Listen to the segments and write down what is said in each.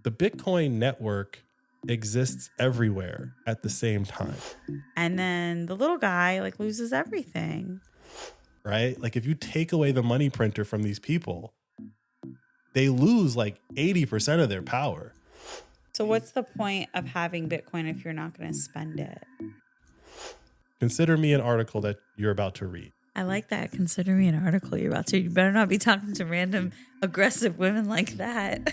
the Bitcoin network exists everywhere at the same time. And then the little guy like loses everything. Right? Like if you take away the money printer from these people, they lose like 80% of their power. So what's the point of having Bitcoin if you're not going to spend it? Consider me an article that you're about to read. I like that. Consider me an article you're about to. You better not be talking to random aggressive women like that.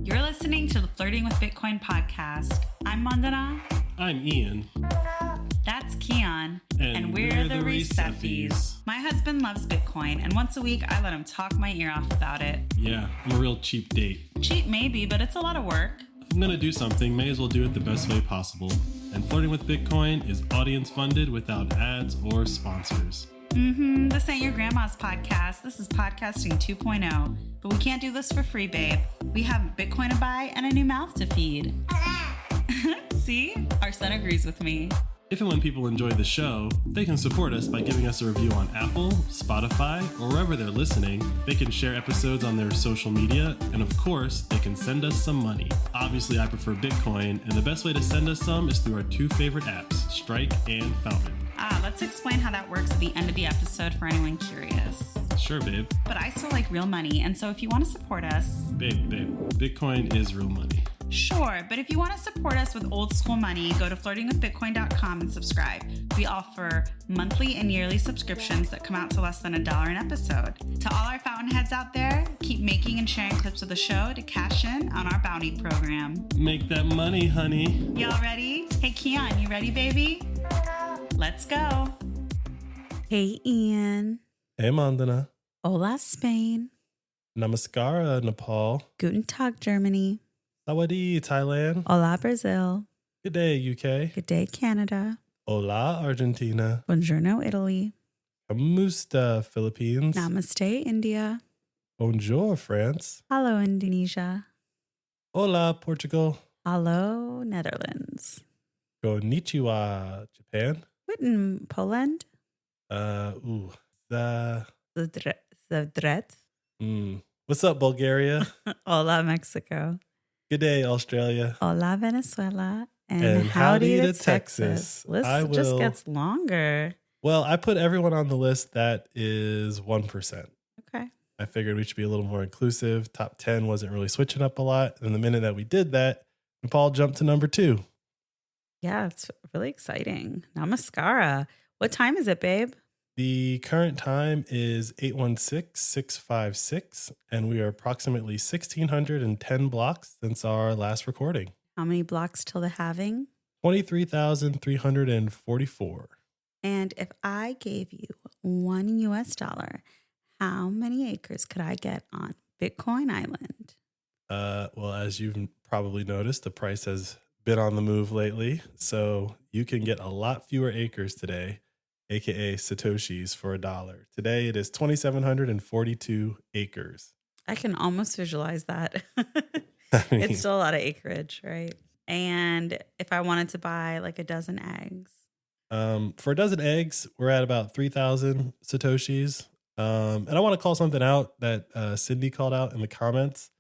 You're listening to the Flirting with Bitcoin podcast. I'm Mandana. I'm Ian. That's Keon. And we're the Receffies. My husband loves Bitcoin, and once a week I let him talk my ear off about it. Yeah, I'm a real cheap date. Cheap maybe, but it's a lot of work. If I'm going to do something, may as well do it the best way possible. And Flirting with Bitcoin is audience funded without ads or sponsors. This ain't your grandma's podcast. This is podcasting 2.0. But we can't do this for free, babe. We have Bitcoin to buy and a new mouth to feed. See? Our son agrees with me. If and when people enjoy the show, they can support us by giving us a review on Apple, Spotify, or wherever they're listening. They can share episodes on their social media, and of course, they can send us some money. Obviously, I prefer Bitcoin, and the best way to send us some is through our two favorite apps, Strike and Fountain. Let's explain how that works at the end of the episode for anyone curious. Sure, babe. But I still like real money, and so if you want to support us... Babe, Bitcoin is real money. Sure, but if you want to support us with old school money, go to flirtingwithbitcoin.com and subscribe. We offer monthly and yearly subscriptions that come out to less than $1 an episode. To all our fountainheads out there, keep making and sharing clips of the show to cash in on our bounty program. Make that money, honey. Y'all ready? Hey, Keon, you ready, baby? Let's go. Hey, Ian. Hey, Mandana. Hola, Spain. Namaskara, Nepal. Guten Tag, Germany. Sawadee, Thailand. Hola, Brazil. Good day, UK. Good day, Canada. Hola, Argentina. Buongiorno, Italy. Kamusta, Philippines. Namaste, India. Bonjour, France. Hello, Indonesia. Hola, Portugal. Hello, Netherlands. Konnichiwa, Japan. Guten, Poland. Zdret. What's up, Bulgaria? Hola, Mexico. Good day, Australia. Hola, Venezuela. And howdy to Texas. List just gets longer. Well, I put everyone on the list that is 1%. Okay. I figured we should be a little more inclusive. Top 10 wasn't really switching up a lot. And the minute that we did that, Nepal jumped to number 2. Yeah, it's really exciting. Namaskara. What time is it, babe? The current time is 816-656, and we are approximately 1,610 blocks since our last recording. How many blocks till the halving? 23,344. And if I gave you $1, how many acres could I get on Bitcoin Island? Well, as you've probably noticed, the price has been on the move lately, so you can get a lot fewer acres today, aka Satoshis, for $1. Today it is 2,742 acres. I can almost visualize that. It's still a lot of acreage, right? And if I wanted to buy like a dozen eggs. For a dozen eggs, we're at about 3,000 Satoshis. And I want to call something out that Cindy called out in the comments.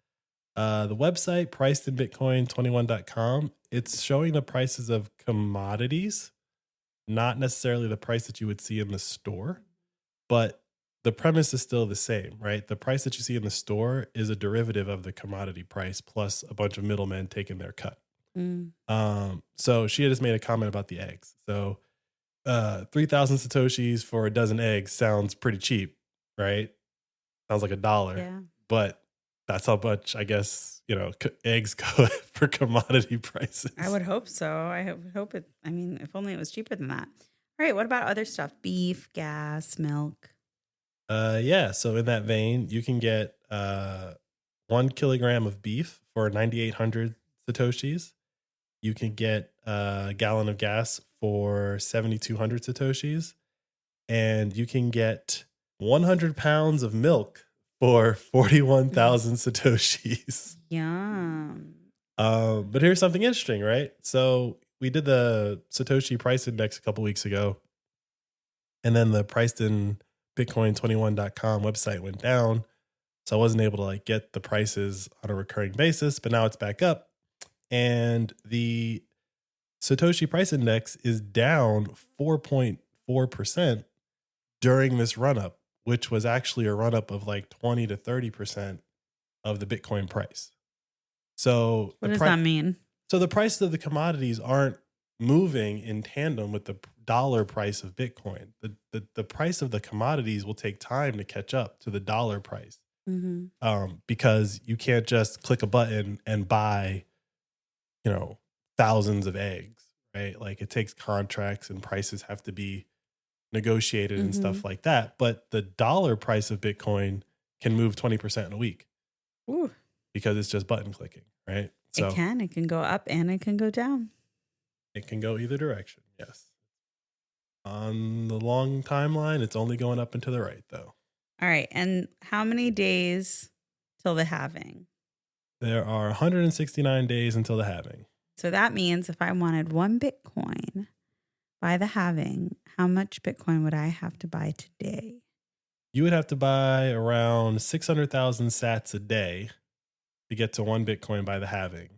The website, pricedinbitcoin21.com, it's showing the prices of commodities, not necessarily the price that you would see in the store, but the premise is still the same, right? The price that you see in the store is a derivative of the commodity price plus a bunch of middlemen taking their cut. So she had just made a comment about the eggs. So 3,000 Satoshis for a dozen eggs sounds pretty cheap, right? Sounds like $1. Yeah. But that's how much, I guess, eggs go for commodity prices. I would hope so. I would hope it. I mean, if only it was cheaper than that. All right. What about other stuff? Beef, gas, milk. Yeah. So in that vein, you can get 1 kilogram of beef for 9,800 Satoshis. You can get a gallon of gas for 7,200 Satoshis. And you can get 100 pounds of milk for 41,000 Satoshis. Yum. But here's something interesting, right? So we did the Satoshi price index a couple weeks ago, and then the priced in Bitcoin21.com website went down. So I wasn't able to like get the prices on a recurring basis, but now it's back up. And the Satoshi price index is down 4.4% during this run up, which was actually a run up of like 20 to 30% of the Bitcoin price. So what does that mean? So the prices of the commodities aren't moving in tandem with the dollar price of Bitcoin. The price of the commodities will take time to catch up to the dollar price. Because you can't just click a button and buy, thousands of eggs, right? Like it takes contracts and prices have to be negotiated and stuff like that. But the dollar price of Bitcoin can move 20% in a week. Ooh. Because it's just button clicking, right? So it can go up and it can go down. It can go either direction, yes. On the long timeline, it's only going up and to the right, though. All right. And how many days till the halving? There are 169 days until the halving. So that means if I wanted 1 Bitcoin by the halving, how much Bitcoin would I have to buy today? You would have to buy around 600,000 sats a day to get to 1 Bitcoin by the halving.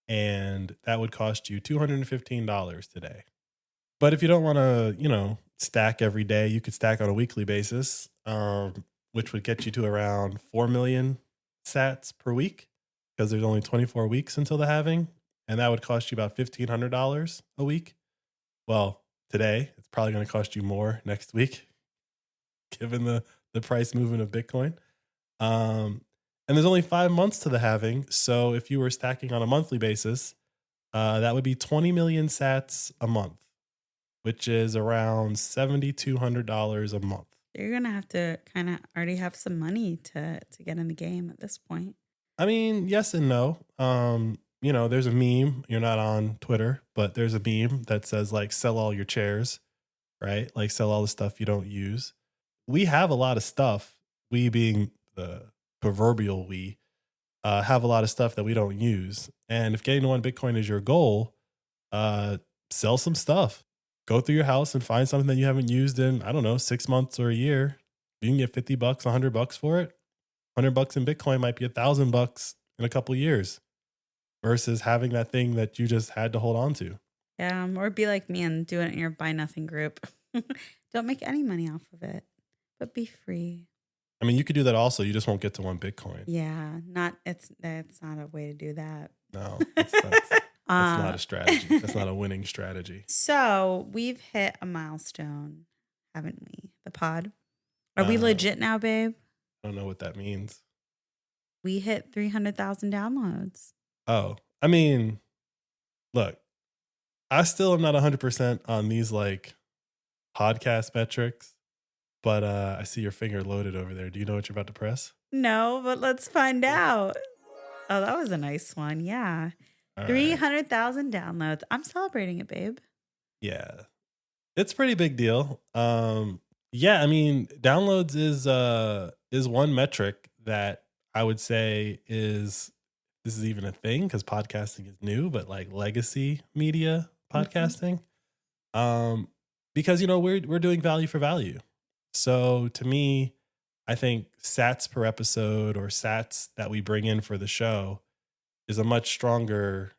And that would cost you $215 today. But if you don't want to, stack every day, you could stack on a weekly basis, which would get you to around 4 million sats per week because there's only 24 weeks until the halving. And that would cost you about $1,500 a week. Well, today, it's probably going to cost you more next week, given the price movement of Bitcoin. And there's only 5 months to the halving. So if you were stacking on a monthly basis, that would be 20 million sats a month, which is around $7,200 a month. You're going to have to kind of already have some money to get in the game at this point. I mean, yes and no. There's a meme. You're not on Twitter, but there's a meme that says like, sell all your chairs, right? Like sell all the stuff you don't use. We have a lot of stuff, we being the proverbial we, have a lot of stuff that we don't use. And if getting to 1 Bitcoin is your goal, sell some stuff. Go through your house and find something that you haven't used in, 6 months or a year. You can get $50, $100 for it. $100 in Bitcoin might be $1,000 in a couple of years versus having that thing that you just had to hold on to. Yeah, or be like me and do it in your buy nothing group. Don't make any money off of it, but be free. I mean, you could do that also. You just won't get to 1 Bitcoin. Yeah, that's not a way to do that. No, that's not a strategy. That's not a winning strategy. So we've hit a milestone, haven't we? The pod. Are we legit now, babe? I don't know what that means. We hit 300,000 downloads. Oh, I mean, look, I still am not 100% on these like podcast metrics, but I see your finger loaded over there. Do you know what you're about to press? No, but let's find out. Oh, that was a nice one. Yeah. 300,000 downloads. I'm celebrating it, babe. Yeah. It's a pretty big deal. Yeah, I mean, downloads is one metric that I would say this is even a thing because podcasting is new, but like legacy media podcasting. Because we're doing value for value. So to me, I think sats per episode or sats that we bring in for the show is a much stronger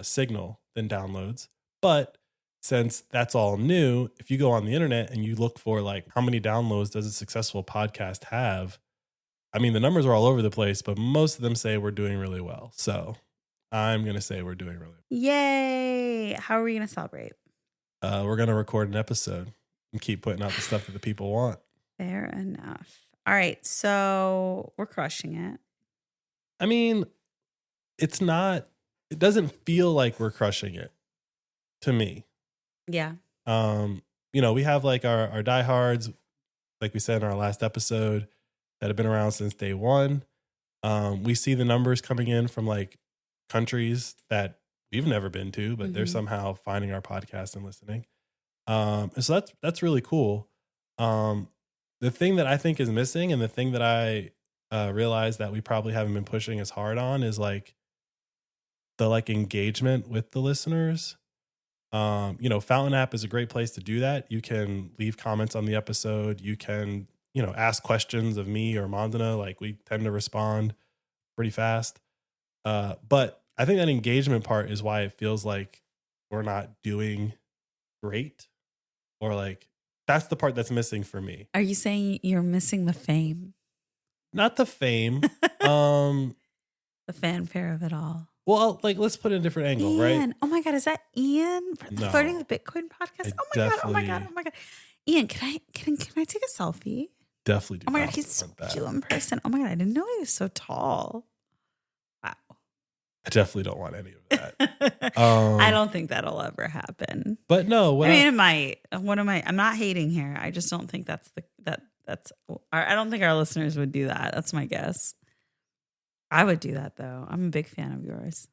signal than downloads. But since that's all new, if you go on the internet and you look for like how many downloads does a successful podcast have, I mean, the numbers are all over the place, but most of them say we're doing really well. So I'm going to say we're doing really well. Yay. How are we going to celebrate? We're going to record an episode and keep putting out the stuff that the people want. Fair enough. All right. So we're crushing it. I mean, it doesn't feel like we're crushing it to me. Yeah. We have like our diehards, like we said in our last episode, that have been around since day one. We see the numbers coming in from like countries that we've never been to, but they're somehow finding our podcast and listening. And so that's really cool. The thing that I think is missing, and the thing that I realized that we probably haven't been pushing as hard on, is like the like engagement with the listeners. Fountain app is a great place to do that. You can leave comments on the episode. You can, ask questions of me or Mandana, like we tend to respond pretty fast. But I think that engagement part is why it feels like we're not doing great, or like that's the part that's missing for me. Are you saying you're missing the fame? Not the fame. The fanfare of it all. Well, like let's put it in a different angle, Ian. right? Oh my God, is that Ian from the Flirting with Bitcoin podcast? Oh my God. Ian, can I take a selfie? Definitely do. Oh my God, he's so cute in person. Oh my God, I didn't know he was so tall. Wow. I definitely don't want any of that. I don't think that'll ever happen. But no, it might. What am I? I'm not hating here. I just don't think that's I don't think our listeners would do that. That's my guess. I would do that though. I'm a big fan of yours.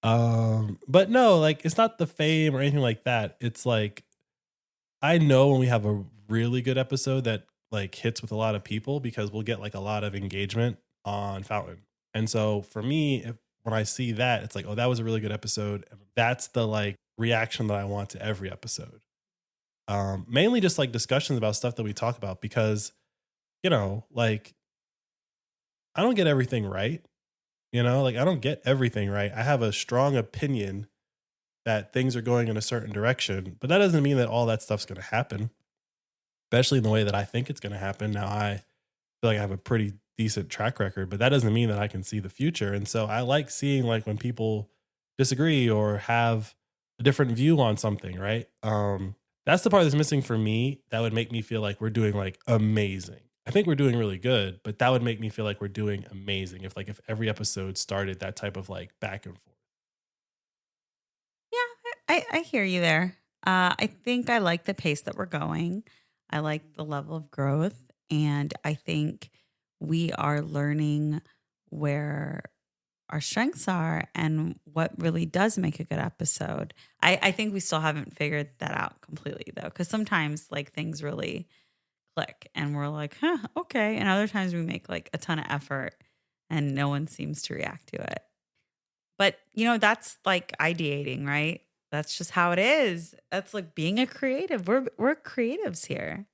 But no, like it's not the fame or anything like that. It's like I know when we have a really good episode that like hits with a lot of people, because we'll get like a lot of engagement on Fountain. And so for me, when I see that, it's like, oh, that was a really good episode. That's the like reaction that I want to every episode. Mainly just like discussions about stuff that we talk about, because, like I don't get everything right. Like I don't get everything right. I have a strong opinion that things are going in a certain direction, but that doesn't mean that all that stuff's going to happen, especially in the way that I think it's going to happen. Now, I feel like I have a pretty decent track record, but that doesn't mean that I can see the future. And so I like seeing like when people disagree or have a different view on something, right? That's the part that's missing for me. That would make me feel like we're doing like amazing. I think we're doing really good, but that would make me feel like we're doing amazing if every episode started that type of like back and forth. Yeah, I hear you there. I think I like the pace that we're going. I like the level of growth, and I think we are learning where our strengths are and what really does make a good episode. I think we still haven't figured that out completely though, because sometimes like things really click and we're like, okay. And other times we make like a ton of effort and no one seems to react to it. But that's like ideating, right? That's just how it is. That's like being a creative. We're creatives here.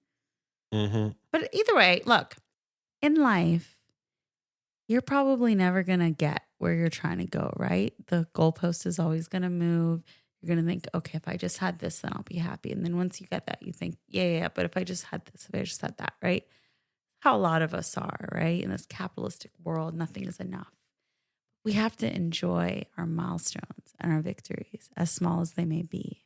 Mm-hmm. But either way, look, in life, you're probably never going to get where you're trying to go, right? The goalpost is always going to move. You're going to think, okay, if I just had this, then I'll be happy. And then once you get that, you think, yeah, but if I just had this, if I just had that, right? How a lot of us are, right? In this capitalistic world, nothing is enough. We have to enjoy our milestones and our victories, as small as they may be.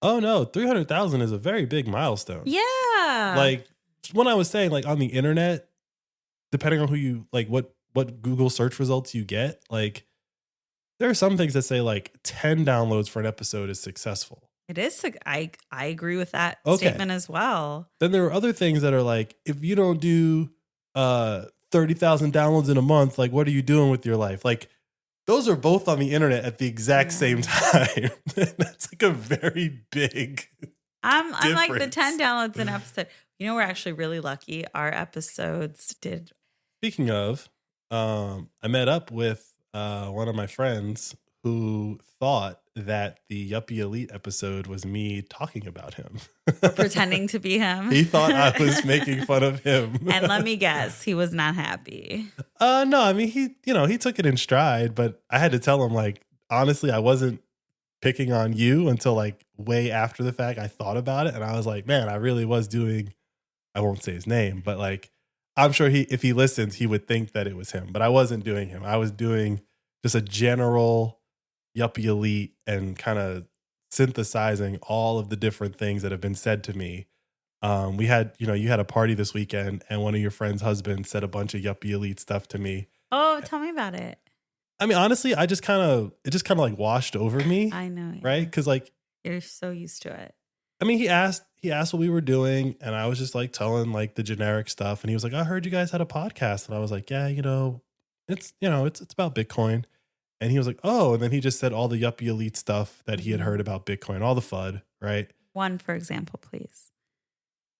Oh no, 300,000 is a very big milestone. Yeah. Like when I was saying, like on the internet, depending on who you like, what Google search results you get, like there are some things that say like 10 downloads for an episode is successful. It is. I agree with that statement as well. Then there are other things that are like, if you don't do 30,000 downloads in a month, like what are you doing with your life? Like those are both on the internet at the exact same time. That's like a very big I'm like the 10 downloads an episode. We're actually really lucky. Our episodes did. Speaking of, I met up with one of my friends who thought that the Yuppie Elite episode was me talking about him. Pretending to be him. He thought I was making fun of him. And let me guess, he was not happy. No, I mean, he took it in stride, but I had to tell him, like, honestly, I wasn't picking on you until like way after the fact. I thought about it and I was like, man, I really was doing, I won't say his name, but like, I'm sure if he listens, he would think that it was him, but I wasn't doing him. I was doing just a general Yuppie Elite and kind of synthesizing all of the different things that have been said to me. We had, you had a party this weekend and one of your friend's husbands said a bunch of Yuppie Elite stuff to me. Oh, tell me about it. I mean, honestly, it just kind of like washed over me. I know. Yeah. Right. Cause like, you're so used to it. I mean, he asked what we were doing and I was just like telling like the generic stuff. And he was like, I heard you guys had a podcast. And I was like, yeah, it's about Bitcoin. And he was like, oh, and then he just said all the Yuppie Elite stuff that he had heard about Bitcoin, all the FUD, right? One, for example, please.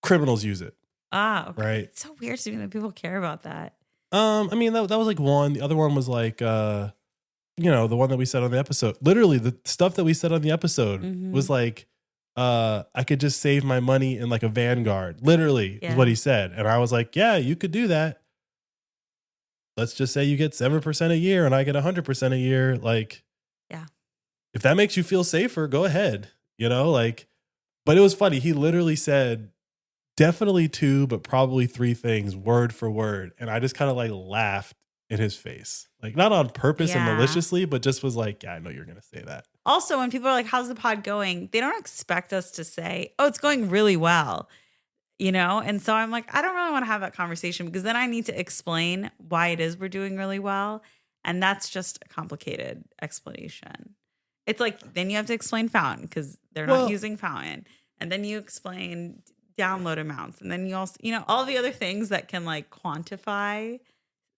Criminals use it. Ah, okay. Right. It's so weird to me that people care about that. I mean, that was like one. The other one was like, the one that we said on the episode. Literally, the stuff that we said on the episode was like I could just save my money in like a Vanguard. Literally is what he said. And I was like, yeah, you could do that. Let's just say you get 7% a year and I get 100% a year. Like, yeah, if that makes you feel safer, go ahead. You know, like, but it was funny. He literally said definitely 2, but probably 3 things word for word. And I just kind of like laughed in his face, like not on purpose and maliciously, but just was like, yeah, I know you're going to say that. Also, when people are like, how's the pod going? They don't expect us to say, oh, it's going really well, you know? And so I'm like, I don't really want to have that conversation because then I need to explain why it is we're doing really well. And that's just a complicated explanation. It's like, then you have to explain Fountain because they're not using Fountain. And then you explain download amounts. And then you also, you know, all the other things that can like quantify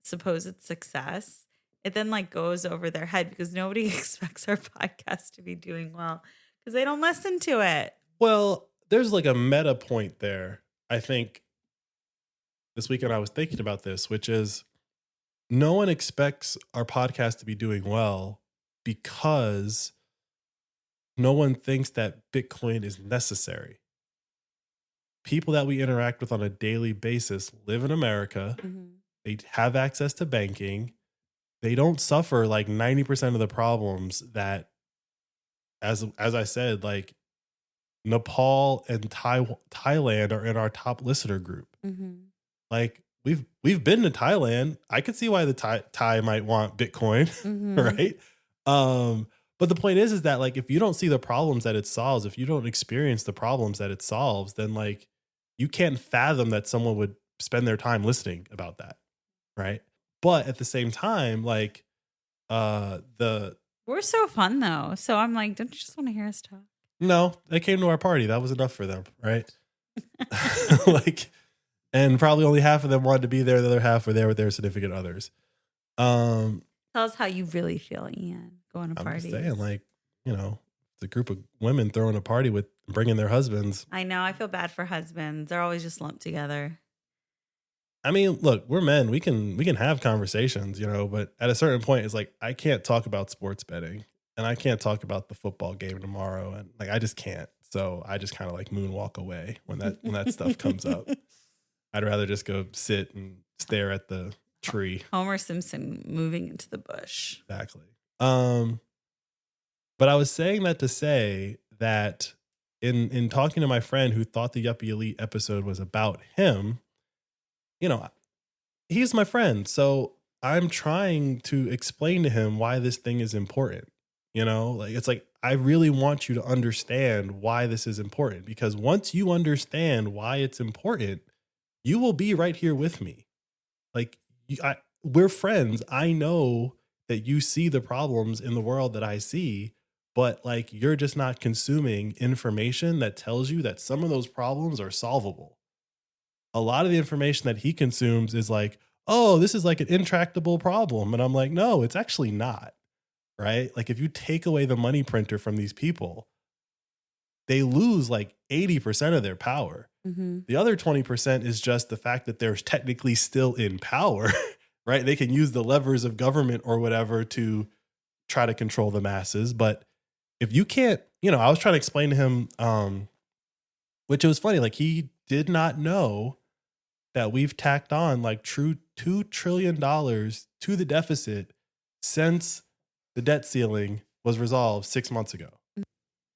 supposed success. It then like goes over their head because nobody expects our podcast to be doing well because they don't listen to it. Well, there's like a meta point there. I think this weekend I was thinking about this, which is no one expects our podcast to be doing well because no one thinks that Bitcoin is necessary. People that we interact with on a daily basis live in America. Mm-hmm. They have access to banking. They don't suffer like 90% of the problems that, as I said, like Nepal and Thailand are in our top listener group. Mm-hmm. Like we've been to Thailand. I could see why the Thai might want Bitcoin, mm-hmm. right? But the point is that like if you don't see the problems that it solves, if you don't experience the problems that it solves, then like you can't fathom that someone would spend their time listening about that, right? But at the same time, like we're so fun though. So I'm like, don't you just want to hear us talk? No, they came to our party. That was enough for them, right? Like, and probably only half of them wanted to be there. The other half were there with their significant others. Tell us how you really feel, Ian. Going to parties. I'm just saying, like, you know, it's a group of women throwing a party with bringing their husbands. I know. I feel bad for husbands. They're always just lumped together. I mean, look, we're men. We can have conversations, you know, but at a certain point, it's like I can't talk about sports betting and I can't talk about the football game tomorrow, and like I just can't. So I just kind of like moonwalk away when that stuff comes up. I'd rather just go sit and stare at the tree. Homer Simpson moving into the bush. Exactly. But I was saying that to say that in talking to my friend who thought the Yuppie Elite episode was about him, you know, he's my friend. So I'm trying to explain to him why this thing is important. You know, like it's like, I really want you to understand why this is important, because once you understand why it's important, you will be right here with me. Like we're friends. I know that you see the problems in the world that I see, but like, you're just not consuming information that tells you that some of those problems are solvable. A lot of the information that he consumes is like, oh, this is like an intractable problem. And I'm like, no, it's actually not. Right? Like if you take away the money printer from these people, they lose like 80% of their power. Mm-hmm. The other 20% is just the fact that they're technically still in power, right? They can use the levers of government or whatever to try to control the masses. But if you can't, you know, I was trying to explain to him, which it was funny, like he did not know that we've tacked on like $2 trillion to the deficit since the debt ceiling was resolved 6 months ago.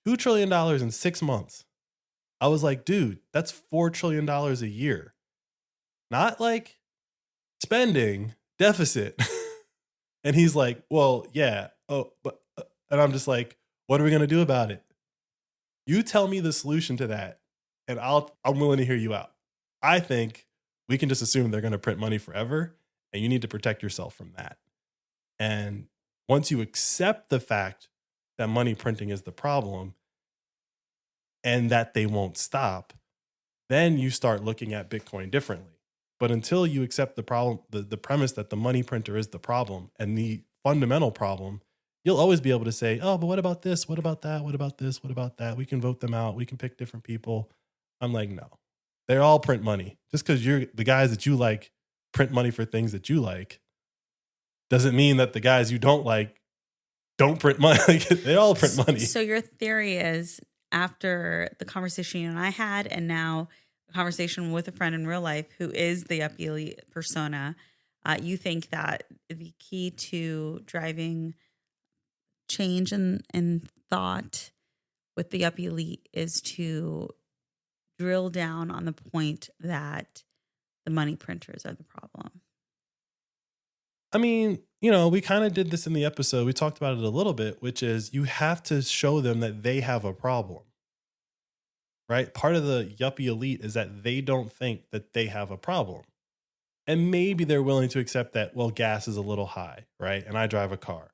$2 trillion in 6 months. I was like, dude, that's $4 trillion a year. Not like spending, deficit. And he's like, well, yeah. Oh, but, and I'm just like, what are we going to do about it? You tell me the solution to that, and I'm willing to hear you out. I think we can just assume they're going to print money forever, and you need to protect yourself from that. And once you accept the fact that money printing is the problem and that they won't stop, then you start looking at Bitcoin differently. But until you accept the problem, the premise that the money printer is the problem and the fundamental problem, you'll always be able to say, oh, but what about this? What about that? What about this? What about that? We can vote them out. We can pick different people. I'm like, no, they all print money. Just because you're the guys that you like print money for things that you like doesn't mean that the guys you don't like don't print money. They all print money. So your theory is after the conversation you and I had, and now a conversation with a friend in real life who is the Up Elite persona, you think that the key to driving change in thought with the Up Elite is to drill down on the point that the money printers are the problem. I mean, we kind of did this in the episode. We talked about it a little bit, which is you have to show them that they have a problem, right? Part of the yuppie elite is that they don't think that they have a problem. And maybe they're willing to accept that, well, gas is a little high, right? And I drive a car.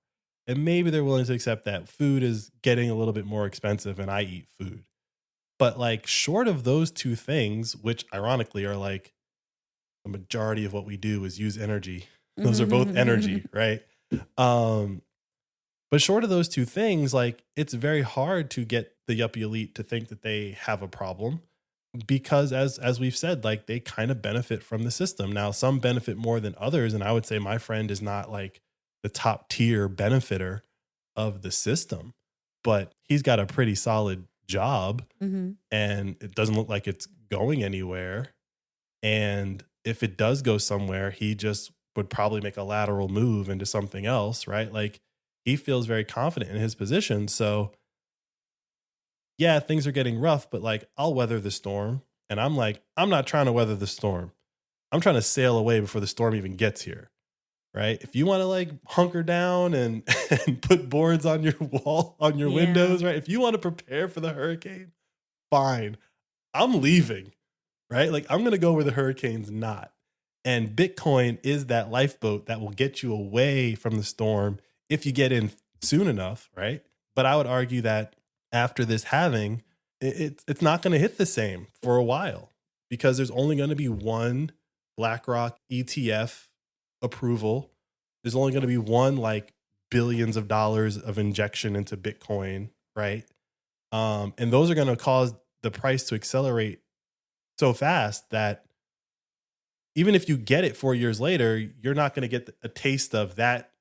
And maybe they're willing to accept that food is getting a little bit more expensive and I eat food. But like short of those two things, which ironically are like the majority of what we do is use energy. Those are both energy, right? But short of those two things, like it's very hard to get the yuppie elite to think that they have a problem because as we've said, like they kind of benefit from the system. Now, some benefit more than others. And I would say my friend is not like the top tier benefiter of the system, but he's got a pretty solid job and it doesn't look like it's going anywhere. And if it does go somewhere, he just would probably make a lateral move into something else, right? Like he feels very confident in his position. So yeah, things are getting rough, but like I'll weather the storm. And I'm like, I'm not trying to weather the storm. I'm trying to sail away before the storm even gets here, right? If you want to like hunker down and put boards on your wall, on your windows, right? If you want to prepare for the hurricane, fine. I'm leaving, right? Like I'm going to go where the hurricane's not. And Bitcoin is that lifeboat that will get you away from the storm if you get in soon enough, right? But I would argue that after this halving, it's not going to hit the same for a while because there's only going to be one BlackRock ETF approval. There's only going to be one like billions of dollars of injection into Bitcoin, right? And those are going to cause the price to accelerate so fast that even if you get it 4 years later, you're not going to get a taste of that.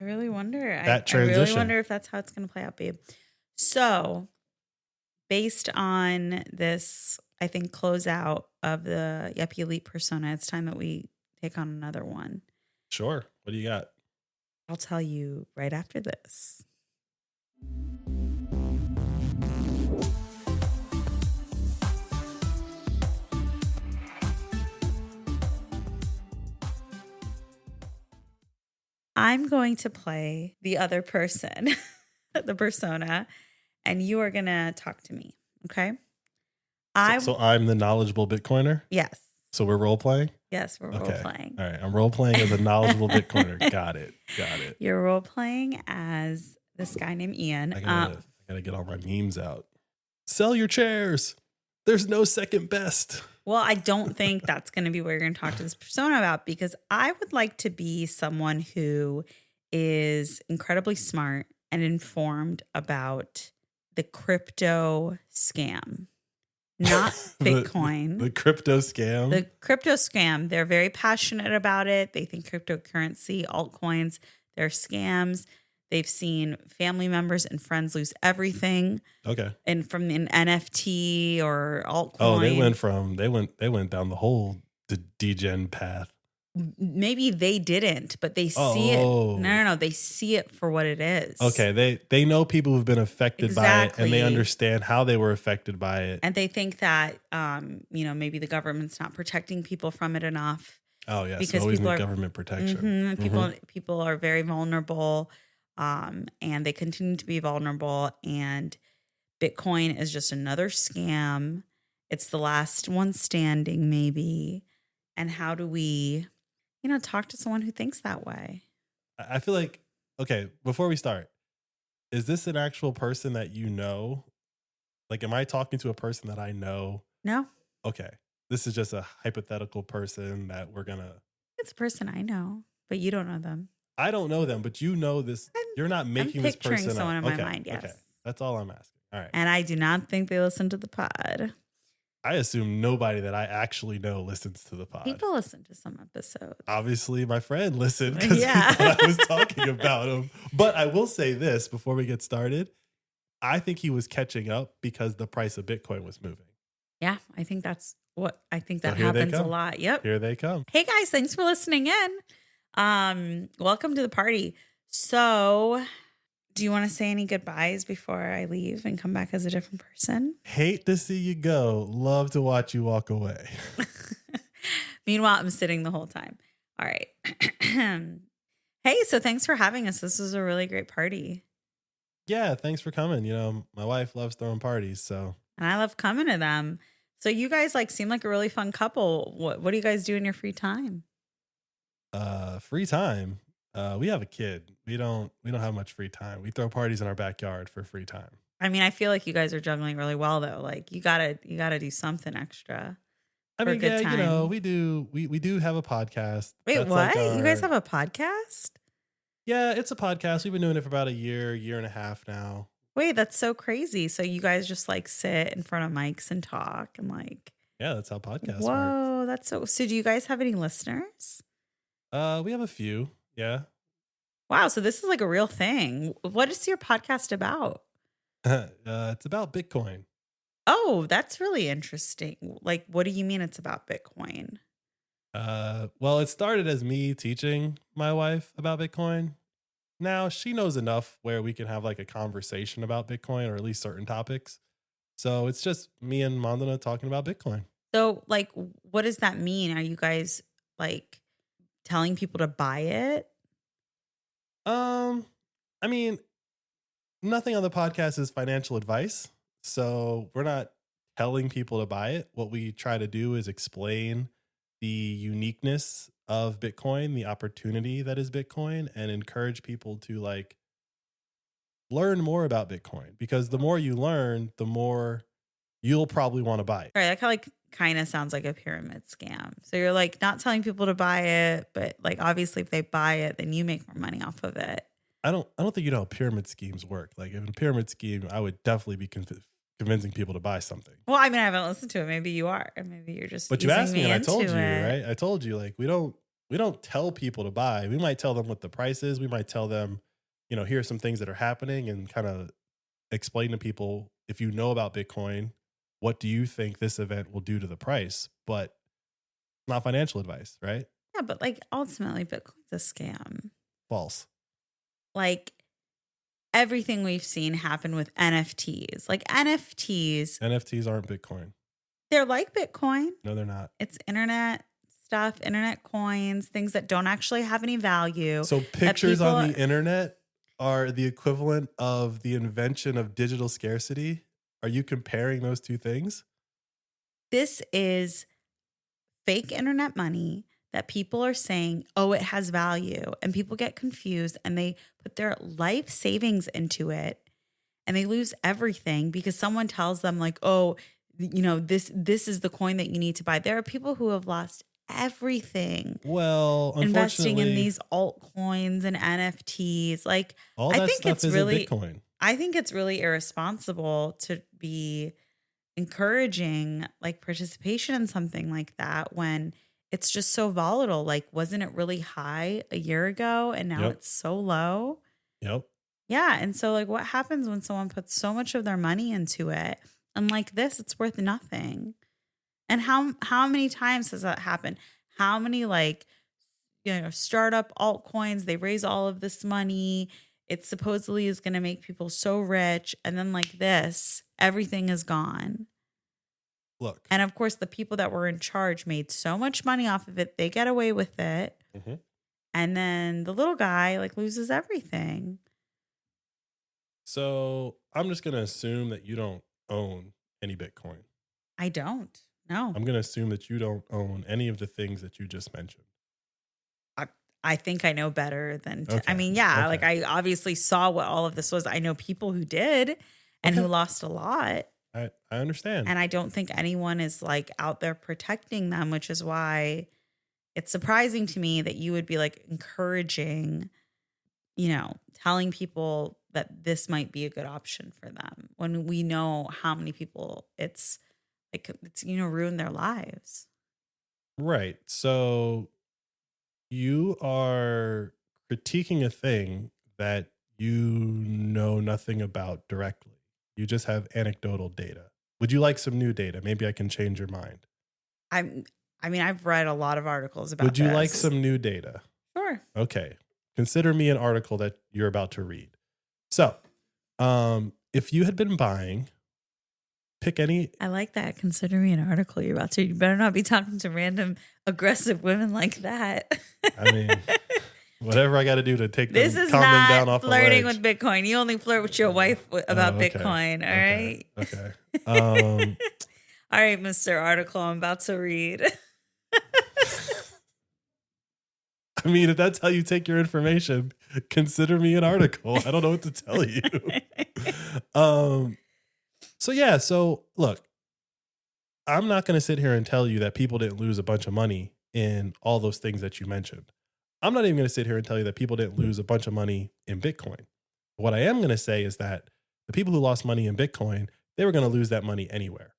I really wonder. That transition. I really wonder if that's how it's going to play out, babe. So, based on this, I think, closeout of the Yuppie Elite persona, it's time that we take on another one. Sure. What do you got? I'll tell you right after this. I'm going to play the other person, the persona, and you are going to talk to me. Okay. So I'm the knowledgeable Bitcoiner? Yes. So we're role playing? Yes, we're role playing. All right. I'm role playing as a knowledgeable Bitcoiner. Got it. You're role playing as this guy named Ian. I gotta get all my memes out. Sell your chairs. There's no second best. Well, I don't think that's going to be what you're going to talk to this persona about because I would like to be someone who is incredibly smart and informed about the crypto scam, not Bitcoin. The crypto scam. The crypto scam. They're very passionate about it. They think cryptocurrency, altcoins, they're scams. They've seen family members and friends lose everything. Okay. And from an NFT or altcoin. Oh, they went down the whole degen path. Maybe they didn't, but they see it. No. They see it for what it is. Okay. They know people who've been affected by it and they understand how they were affected by it. And they think that, maybe the government's not protecting people from it enough. Oh, yes. Because always need government protection. People are very vulnerable. And they continue to be vulnerable. And Bitcoin is just another scam. It's the last one standing, maybe. And how do we, talk to someone who thinks that way? I feel like, okay, before we start, is this an actual person that you know? Like, am I talking to a person that I know? No. Okay. This is just a hypothetical person that we're going to. It's a person I know, but you don't know them. I don't know them, but you know this. You're not making this person up. I'm picturing someone in my mind, yes. Okay. That's all I'm asking. All right. And I do not think they listen to the pod. I assume nobody that I actually know listens to the pod. People listen to some episodes. Obviously, my friend listened because he thought I was talking about him. But I will say this before we get started. I think he was catching up because the price of Bitcoin was moving. Yeah, I think So that here they happens a come. lot. Yep. Here they come. Hey guys, thanks for listening in. Welcome to the party. So, do you want to say any goodbyes before I leave and come back as a different person? Hate to see you go. Love to watch you walk away. Meanwhile, I'm sitting the whole time. All right. Hey, so thanks for having us. This was a really great party. Yeah, thanks for coming. You know, my wife loves throwing parties, so. And I love coming to them. So you guys like seem like a really fun couple. What do you guys do in your free time? Free time. We have a kid. We don't have much free time. We throw parties in our backyard for free time. I mean, I feel like you guys are juggling really well though. Like you gotta do something extra. I For a mean, good yeah, time. you know, we do have a podcast. Wait, That's what? like You guys our- have a podcast? Yeah, it's a podcast. We've been doing it for about a year and a half now. Wait, that's so crazy. So you guys just like sit in front of mics and talk and like Yeah, that's how podcasts work. whoa, that's so do you guys have any listeners? We have a few. Yeah. Wow, so this is like a real thing. What is your podcast about? It's about Bitcoin. Oh, that's really interesting. Like, what do you mean it's about Bitcoin? Well, it started as me teaching my wife about Bitcoin. Now she knows enough where we can have like a conversation about Bitcoin or at least certain topics. So it's just me and Mandana talking about Bitcoin. So, like, what does that mean? Are you guys like telling people to buy it? I mean, nothing on the podcast is financial advice. So we're not telling people to buy it. What we try to do is explain the uniqueness of Bitcoin, the opportunity that is Bitcoin, and encourage people to like learn more about Bitcoin, because the more you learn, the more you'll probably want to buy it. Right, that kind of sounds like a pyramid scam. So you're like not telling people to buy it, but like obviously if they buy it, then you make more money off of it. I don't think you know how pyramid schemes work. Like in a pyramid scheme, I would definitely be convincing people to buy something. Well, I mean, I haven't listened to it. Maybe you are. Maybe you're just. But you easing asked me and I told into you, it. right? I told you like we don't tell people to buy. We might tell them what the price is. We might tell them, you know, here's some things that are happening and kind of explain to people, if you know about Bitcoin, what do you think this event will do to the price? But not financial advice, right? Yeah, but like ultimately, Bitcoin's a scam. False. Like everything we've seen happen with NFTs. Like NFTs aren't Bitcoin. they're like Bitcoin. No, they're not. It's internet stuff, internet coins, things that don't actually have any value. So pictures on people the internet are the equivalent of the invention of digital scarcity. Are you comparing those two things? This is fake internet money that people are saying, oh, it has value. And people get confused and they put their life savings into it and they lose everything because someone tells them like, oh, you know, this is the coin that you need to buy. There are people who have lost everything. Well, investing in unfortunately, these altcoins and NFTs. Like all I that think stuff it's isn't really Bitcoin. I think it's really irresponsible to be encouraging like participation in something like that when it's just so volatile. Like, wasn't it really high a year ago and now Yep. it's so low? Yep. Yeah. And so, like, what happens when someone puts so much of their money into it? And like this, it's worth nothing. And how many times has that happened? How many like, you know, startup altcoins, they raise all of this money. It supposedly is going to make people so rich. And then like this, everything is gone. Look. And of course, the people that were in charge made so much money off of it. They get away with it. Mhm. And then the little guy like loses everything. So I'm just going to assume that you don't own any Bitcoin. I don't. No. I'm going to assume that you don't own any of the things that you just mentioned. I think I know better than I Okay. mean, yeah, Okay. like I obviously saw what all of this was. I know people who did and who Okay. lost a lot. I understand. And I don't think anyone is like out there protecting them, which is why it's surprising to me that you would be like encouraging, you know, telling people that this might be a good option for them when we know how many people it's you know, ruined their lives. Right. So you are critiquing a thing that you know nothing about directly. You just have anecdotal data. Would you like some new data? Maybe I can change your mind. I've read a lot of articles about Would you like this. some new data? Sure. Okay. Consider me an article that you're about to read. So, if you had been buying, pick any. I like that. Consider me an article you're about to. You better not be talking to random aggressive women like that. I mean, whatever I got to do to take This them, is calm them down not off flirting the with Bitcoin. You only flirt with your wife about okay. Bitcoin. All right. Okay. All right, Mr. Article I'm about to read. I mean, if that's how you take your information, consider me an article. I don't know what to tell you. So look, I'm not going to sit here and tell you that people didn't lose a bunch of money in all those things that you mentioned. I'm not even going to sit here and tell you that people didn't lose a bunch of money in Bitcoin. What I am going to say is that the people who lost money in Bitcoin, they were going to lose that money anywhere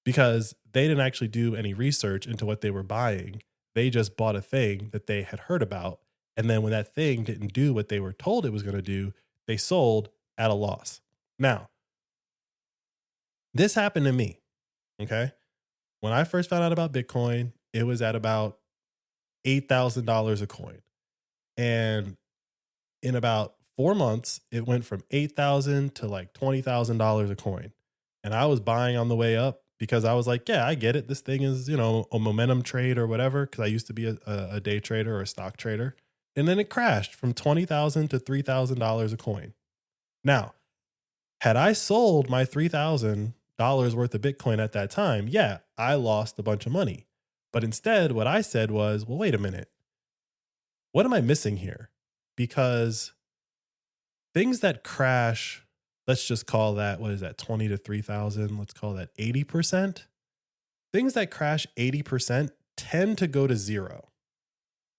because they didn't actually do any research into what they were buying. They just bought a thing that they had heard about. And then when that thing didn't do what they were told it was going to do, they sold at a loss. Now, this happened to me. Okay. When I first found out about Bitcoin, it was at about $8,000 a coin. And in about 4 months, it went from $8,000 to like $20,000 a coin. And I was buying on the way up because I was like, yeah, I get it. This thing is, a momentum trade or whatever. Cause I used to be a day trader or a stock trader. And then it crashed from $20,000 to $3,000 a coin. Now, had I sold my $3,000 worth of Bitcoin at that time, yeah, I lost a bunch of money. But instead, what I said was, well, wait a minute. What am I missing here? Because things that crash, let's just call that, 20 to 3,000? Let's call that 80%. Things that crash 80% tend to go to zero,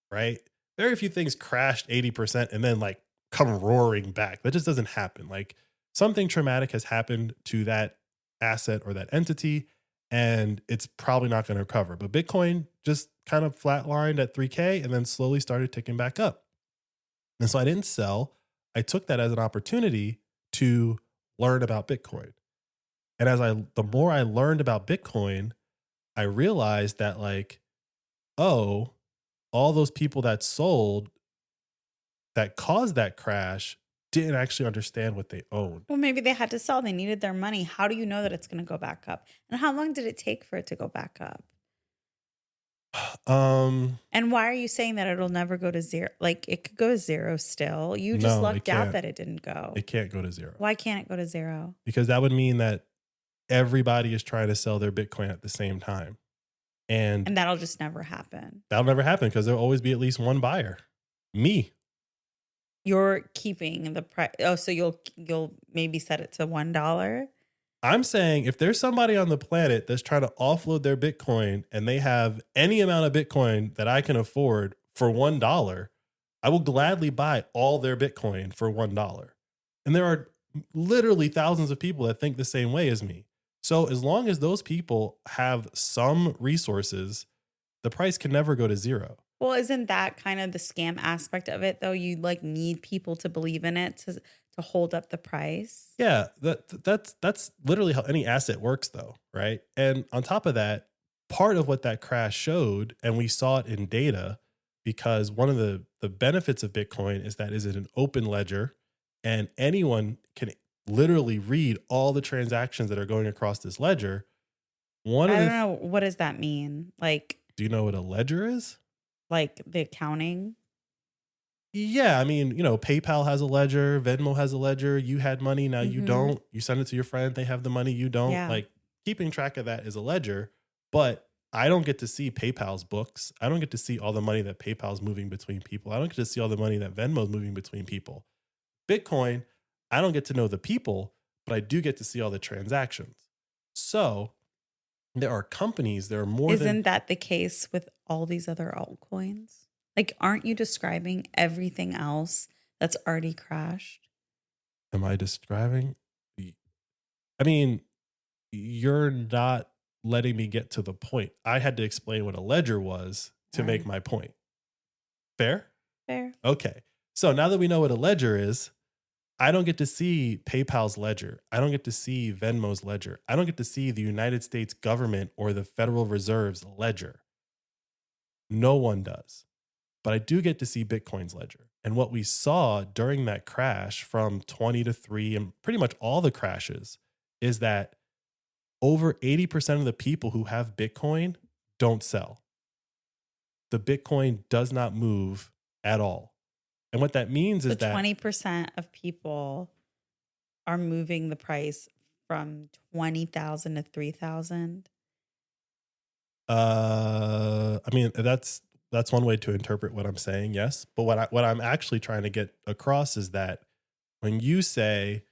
right? Very few things crashed 80% and then like come roaring back. That just doesn't happen. Like something traumatic has happened to that asset or that entity, and it's probably not going to recover. But Bitcoin just kind of flatlined at 3K and then slowly started ticking back up. And so I didn't sell. I took that as an opportunity to learn about Bitcoin. And the more I learned about Bitcoin, I realized that all those people that sold that caused that crash didn't actually understand what they owned. Well, maybe they had to sell. They needed their money. How do you know that it's going to go back up? And how long did it take for it to go back up? And why are you saying that it'll never go to zero? Like it could go to zero still. You just lucked out that it didn't go. It can't go to zero. Why can't it go to zero? Because that would mean that everybody is trying to sell their Bitcoin at the same time. And that'll just never happen. That'll never happen because there'll always be at least one buyer. Me. You're keeping the price. Oh, so you'll maybe set it to $1? I'm saying if there's somebody on the planet that's trying to offload their Bitcoin and they have any amount of Bitcoin that I can afford for $1, I will gladly buy all their Bitcoin for $1. And there are literally thousands of people that think the same way as me. So as long as those people have some resources, the price can never go to zero. Well, isn't that kind of the scam aspect of it, though? You need people to believe in it to hold up the price. Yeah, that's literally how any asset works, though, right? And on top of that, part of what that crash showed, and we saw it in data, because one of the benefits of Bitcoin is that is it an open ledger, and anyone can literally read all the transactions that are going across this ledger. I don't know. What does that mean? Like, do you know what a ledger is? Like the accounting? Yeah, I mean, PayPal has a ledger, Venmo has a ledger. You had money, now you don't. You send it to your friend, they have the money, you don't. Yeah. Like keeping track of that is a ledger, but I don't get to see PayPal's books. I don't get to see all the money that PayPal's moving between people. I don't get to see all the money that Venmo's moving between people. Bitcoin, I don't get to know the people, but I do get to see all the transactions. So there are companies, there are more Isn't that the case with all these other altcoins? Like, aren't you describing everything else that's already crashed? Am I describing? I mean, you're not letting me get to the point. I had to explain what a ledger was to make my point. Fair? Fair. Okay. So now that we know what a ledger is, I don't get to see PayPal's ledger. I don't get to see Venmo's ledger. I don't get to see the United States government or the Federal Reserve's ledger. No one does. But I do get to see Bitcoin's ledger. And what we saw during that crash from 20 to 3 and pretty much all the crashes is that over 80% of the people who have Bitcoin don't sell. The Bitcoin does not move at all. And what that means is So that 20% of people are moving the price from 20,000 to 3,000. I mean, that's one way to interpret what I'm saying, yes. But what I'm actually trying to get across is that when you say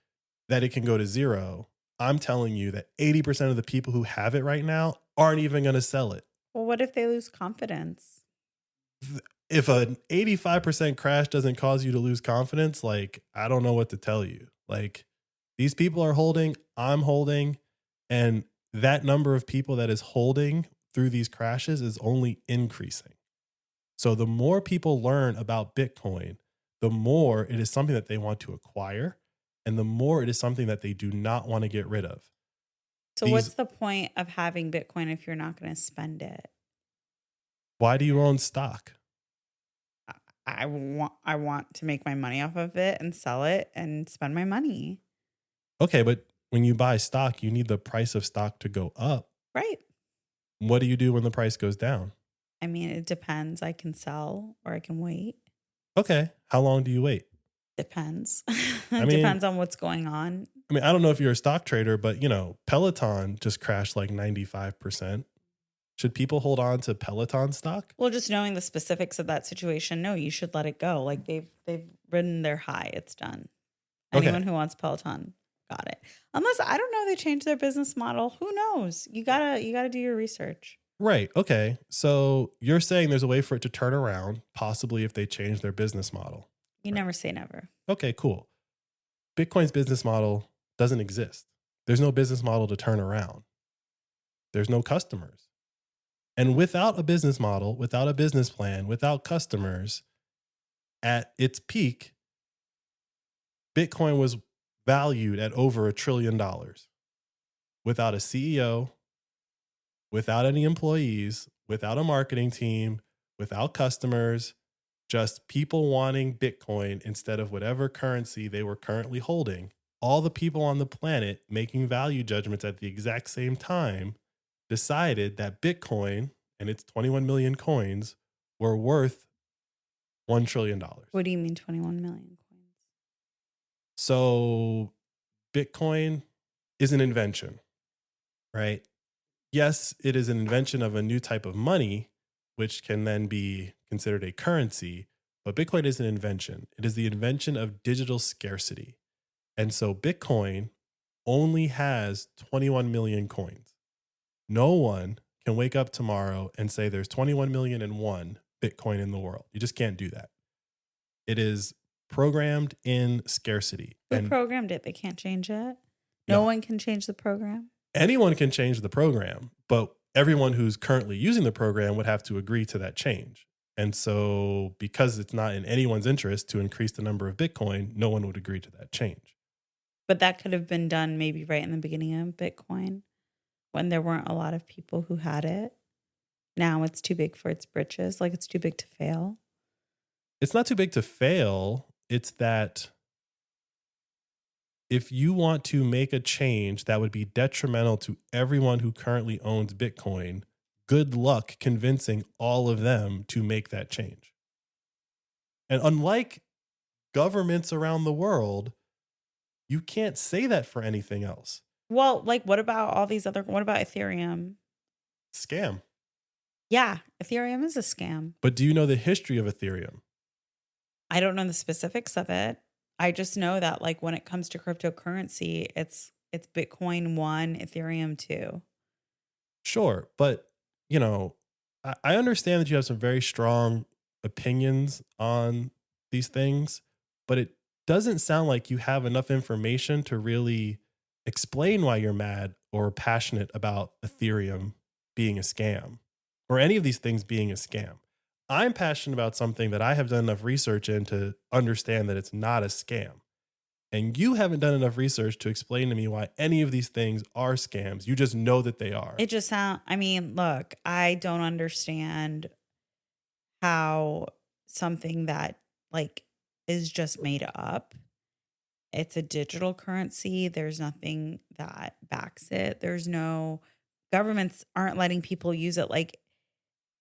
that it can go to zero, I'm telling you that 80% of the people who have it right now aren't even going to sell it. Well, what if they lose confidence? If an 85% crash doesn't cause you to lose confidence, like, I don't know what to tell you. Like, these people are holding, I'm holding, and that number of people that is holding through these crashes is only increasing. So the more people learn about Bitcoin, the more it is something that they want to acquire, and the more it is something that they do not want to get rid of. So what's the point of having Bitcoin if you're not going to spend it? Why do you own stock? I want to make my money off of it and sell it and spend my money. Okay, but when you buy stock, you need the price of stock to go up. Right. What do you do when the price goes down? I mean, it depends. I can sell or I can wait. Okay. How long do you wait? Depends. I mean, depends on what's going on. I mean, I don't know if you're a stock trader, but Peloton just crashed like 95%. Should people hold on to Peloton stock? Well, just knowing the specifics of that situation, no, you should let it go. Like they've ridden their high. It's done. Anyone who wants Peloton got it. Unless, I don't know, they changed their business model. Who knows? You gotta do your research. Right. Okay. So you're saying there's a way for it to turn around, possibly if they change their business model. You never say never. Okay, cool. Bitcoin's business model doesn't exist. There's no business model to turn around. There's no customers. And without a business model, without a business plan, without customers, at its peak, Bitcoin was valued at over $1 trillion. Without a CEO, without any employees, without a marketing team, without customers, just people wanting Bitcoin instead of whatever currency they were currently holding. All the people on the planet making value judgments at the exact same time decided that Bitcoin and its 21 million coins were worth $1 trillion. What do you mean 21 million coins? So Bitcoin is an invention, right? Yes, it is an invention of a new type of money, which can then be considered a currency, but Bitcoin is an invention. It is the invention of digital scarcity. And so Bitcoin only has 21 million coins. No one can wake up tomorrow and say there's 21,000,001 Bitcoin in the world. You just can't do that. It is programmed in scarcity. Who programmed it? They can't change it? No one can change the program? Anyone can change the program, but everyone who's currently using the program would have to agree to that change. And so because it's not in anyone's interest to increase the number of Bitcoin, no one would agree to that change. But that could have been done maybe right in the beginning of Bitcoin when there weren't a lot of people who had it. Now it's too big for its britches. Like it's too big to fail. It's not too big to fail. It's that if you want to make a change that would be detrimental to everyone who currently owns Bitcoin, good luck convincing all of them to make that change. And unlike governments around the world, you can't say that for anything else. Well, like what about what about Ethereum? Scam. Yeah, Ethereum is a scam. But do you know the history of Ethereum? I don't know the specifics of it. I just know that like when it comes to cryptocurrency, it's Bitcoin 1, Ethereum 2. Sure. But, I understand that you have some very strong opinions on these things, but it doesn't sound like you have enough information to really explain why you're mad or passionate about Ethereum being a scam or any of these things being a scam. I'm passionate about something that I have done enough research in to understand that it's not a scam. And you haven't done enough research to explain to me why any of these things are scams. You just know that they are. It just I mean, look, I don't understand how something that like is just made up. It's a digital currency. There's nothing that backs it. There's no governments aren't letting people use it. Like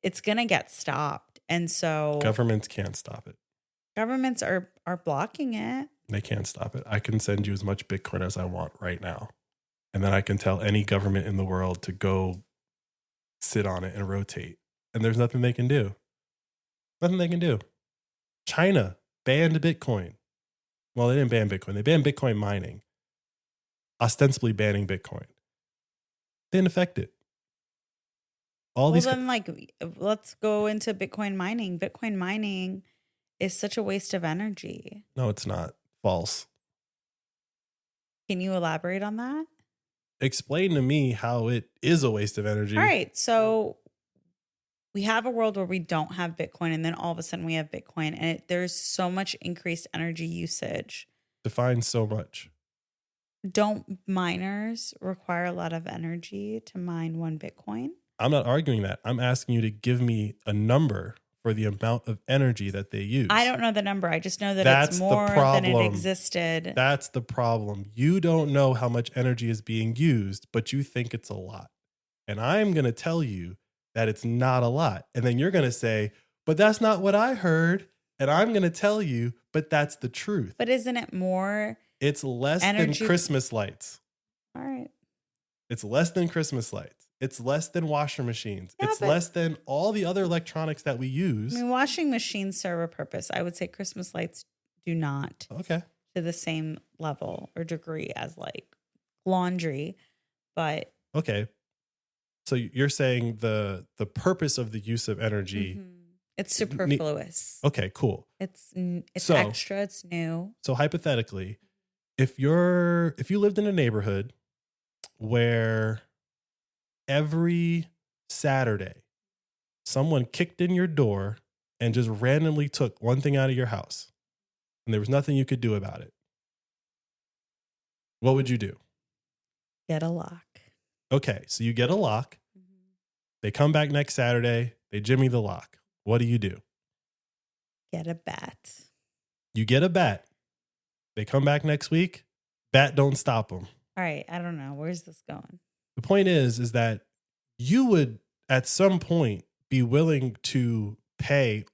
it's going to get stopped. And so Governments can't stop it. governments are blocking it. They can't stop it. I can send you as much Bitcoin as I want right now. And then I can tell any government in the world to go sit on it and rotate. And there's nothing they can do. Nothing they can do. China banned Bitcoin. Well, they didn't ban Bitcoin. They banned Bitcoin mining, ostensibly banning Bitcoin. They didn't affect it. Then let's go into Bitcoin mining. Bitcoin mining is such a waste of energy. No, it's not. False. Can you elaborate on that? Explain to me how it is a waste of energy. All right. So we have a world where we don't have Bitcoin, and then all of a sudden we have Bitcoin, and there's so much increased energy usage. Define so much. Don't miners require a lot of energy to mine one Bitcoin? I'm not arguing that. I'm asking you to give me a number for the amount of energy that they use. I don't know the number. I just know that That's it's more the than it problem. existed. That's the problem. You don't know how much energy is being used, but you think it's a lot. And I'm going to tell you that it's not a lot. And then you're going to say, but that's not what I heard. And I'm going to tell you, but that's the truth. But isn't it more? It's less than Christmas lights. All right. It's less than Christmas lights. It's less than washer machines. Yeah, it's less than all the other electronics that we use. I mean, washing machines serve a purpose. I would say Christmas lights do not. Okay. To the same level or degree as like laundry, but okay. So you're saying the purpose of the use of energy, it's superfluous. Okay, cool. It's extra, it's new. So hypothetically, if you lived in a neighborhood where every Saturday someone kicked in your door and just randomly took one thing out of your house and there was nothing you could do about it, what would you do? Get a lock. Okay, so you get a lock. They come back next Saturday. They jimmy the lock. What do? Get a bat. You get a bat. They come back next week. Bat don't stop them. All right, I don't know. Where's this going? The point is that you would at some point be willing to pay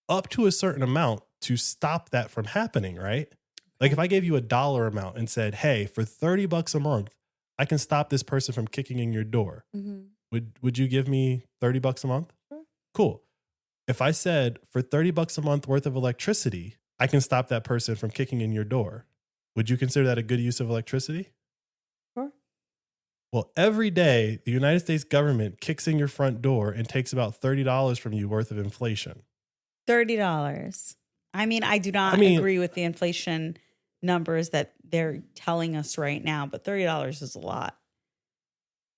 up to a certain amount to stop that from happening, right? Like if I gave you $1 amount and said, hey, for $30 a month, I can stop this person from kicking in your door. Would you give me $30 a month? Sure. Cool. If I said for $30 a month worth of electricity, I can stop that person from kicking in your door, would you consider that a good use of electricity? Sure. Well, every day, the United States government kicks in your front door and takes about $30 from you worth of inflation. $30. I mean, I do not agree with the inflation numbers that they're telling us right now, but $30 is a lot.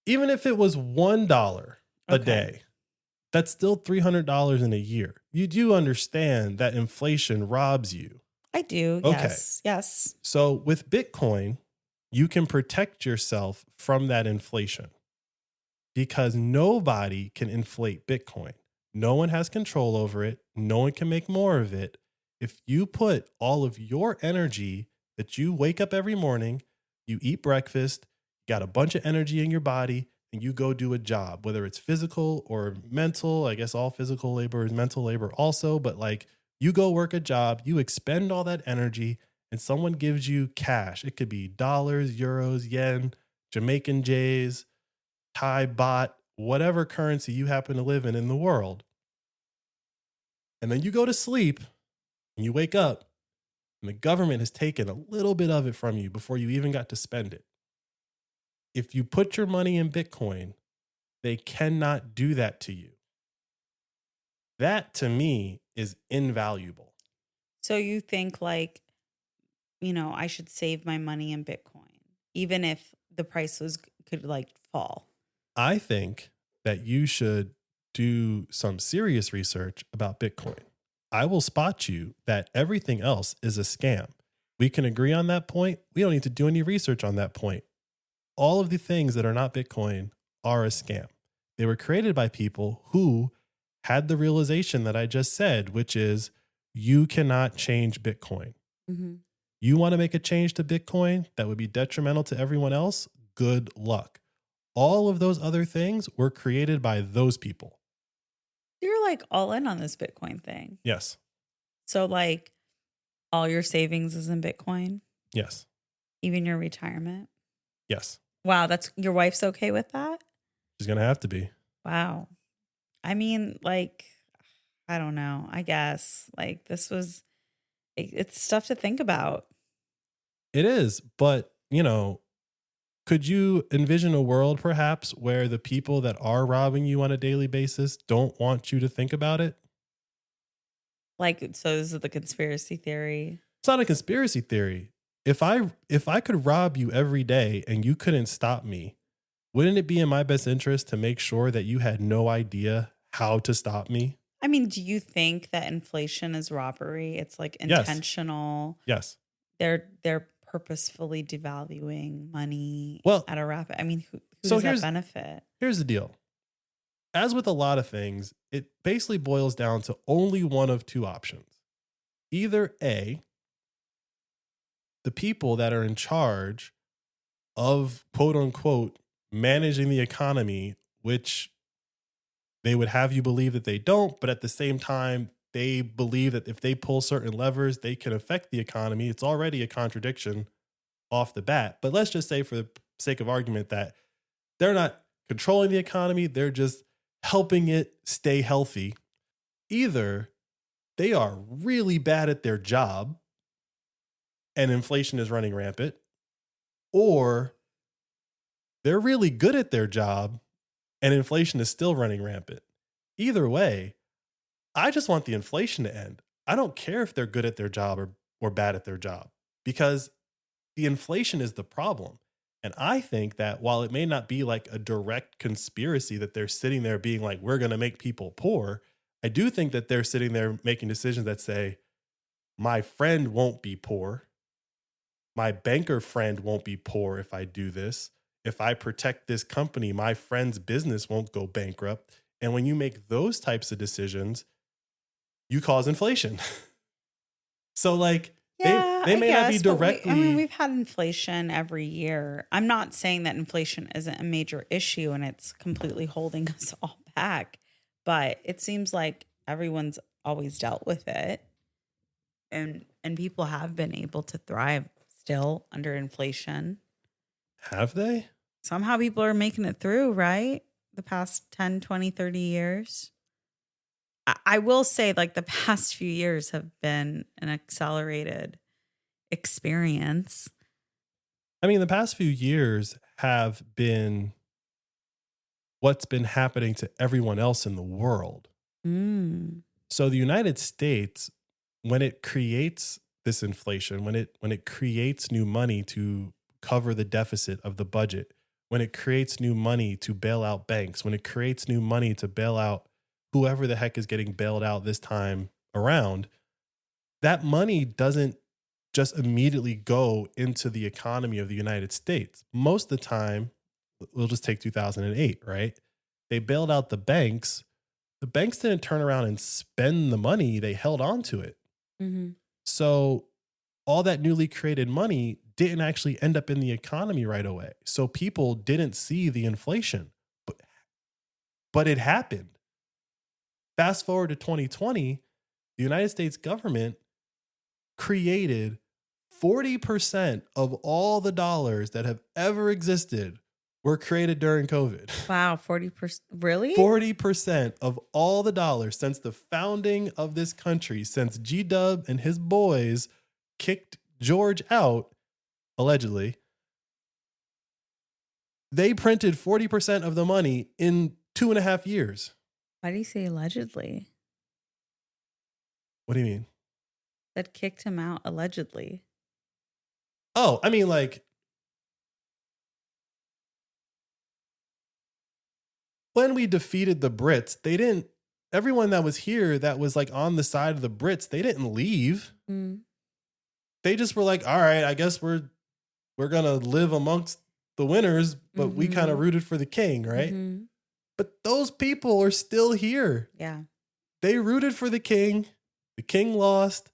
Even if it was $1 a day, that's still $300 in a year. You do understand that inflation robs you. I do. Okay. Yes. So with Bitcoin, you can protect yourself from that inflation because nobody can inflate Bitcoin. No one has control over it. No one can make more of it. If you put all of your energy that you wake up every morning, you eat breakfast, got a bunch of energy in your body, and you go do a job, whether it's physical or mental. I guess all physical labor is mental labor also, but like you go work a job, you expend all that energy, and someone gives you cash. It could be dollars, euros, yen, Jamaican J's, Thai baht, whatever currency you happen to live in the world. And then you go to sleep and you wake up and the government has taken a little bit of it from you before you even got to spend it. If you put your money in Bitcoin, they cannot do that to you. That to me is invaluable. So you think like, I should save my money in Bitcoin, even if the price could like fall. I think that you should do some serious research about Bitcoin. I will spot you that everything else is a scam. We can agree on that point. We don't need to do any research on that point. All of the things that are not Bitcoin are a scam. They were created by people who had the realization that I just said, which is you cannot change Bitcoin. Mm-hmm. You want to make a change to Bitcoin that would be detrimental to everyone else? Good luck. All of those other things were created by those people. You're like all in on this Bitcoin thing. Yes. So like all your savings is in Bitcoin, Yes. even your retirement. Yes. Wow, that's your wife's okay with that? She's going to have to be. Wow. I mean, like, I don't know. I guess like it's stuff to think about. It is, but could you envision a world perhaps where the people that are robbing you on a daily basis don't want you to think about it? Like, so this is the conspiracy theory. It's not a conspiracy theory. If I could rob you every day and you couldn't stop me, wouldn't it be in my best interest to make sure that you had no idea how to stop me? I mean, do you think that inflation is robbery? It's like intentional. Yes. They're purposefully devaluing money at a rapid. I mean, who does that benefit? Here's the deal. As with a lot of things, it basically boils down to only one of two options. Either A, the people that are in charge of quote unquote managing the economy, which they would have you believe that they don't, but at the same time, they believe that if they pull certain levers, they can affect the economy. It's already a contradiction off the bat. But let's just say for the sake of argument that they're not controlling the economy, they're just helping it stay healthy. Either they are really bad at their job and inflation is running rampant, or they're really good at their job and inflation is still running rampant. Either way, I just want the inflation to end. I don't care if they're good at their job or bad at their job, because the inflation is the problem. And I think that while it may not be like a direct conspiracy that they're sitting there being like, we're going to make people poor, I do think that they're sitting there making decisions that say, my friend won't be poor. My banker friend won't be poor if I do this. If I protect this company, my friend's business won't go bankrupt. And when you make those types of decisions, you cause inflation. So like, they may not be directly. We've had inflation every year. I'm not saying that inflation isn't a major issue and it's completely holding us all back, but it seems like everyone's always dealt with it. And people have been able to thrive still under inflation. Have they? Somehow people are making it through, right? The past 10, 20, 30 years. I will say like the past few years have been an accelerated experience. I mean, the past few years have been what's been happening to everyone else in the world. So the United States, when it creates this inflation, when it creates new money to cover the deficit of the budget, when it creates new money to bail out banks, when it creates new money to bail out whoever the heck is getting bailed out this time around, that money doesn't just immediately go into the economy of the United States. Most of the time, we'll just take 2008, right? They bailed out the banks. The banks didn't turn around and spend the money. They held on to it. Mm-hmm. So all that newly created money didn't actually end up in the economy right away. So people didn't see the inflation, but it happened. Fast forward to 2020, the United States government created 40% of all the dollars that have ever existed were created during COVID. Wow, 40%. Really? 40% of all the dollars since the founding of this country, since G-Dub and his boys kicked George out, allegedly, they printed 40% of the money in 2.5 years. Why do you say allegedly? What do you mean? That kicked him out allegedly. Oh, I mean, like, when we defeated the Brits, everyone that was here that was like on the side of the Brits, they didn't leave. they just were like, all right, I guess we're gonna live amongst the winners, but we kind of rooted for the king, right? But those people are still here. Yeah. They rooted for the king. The king lost.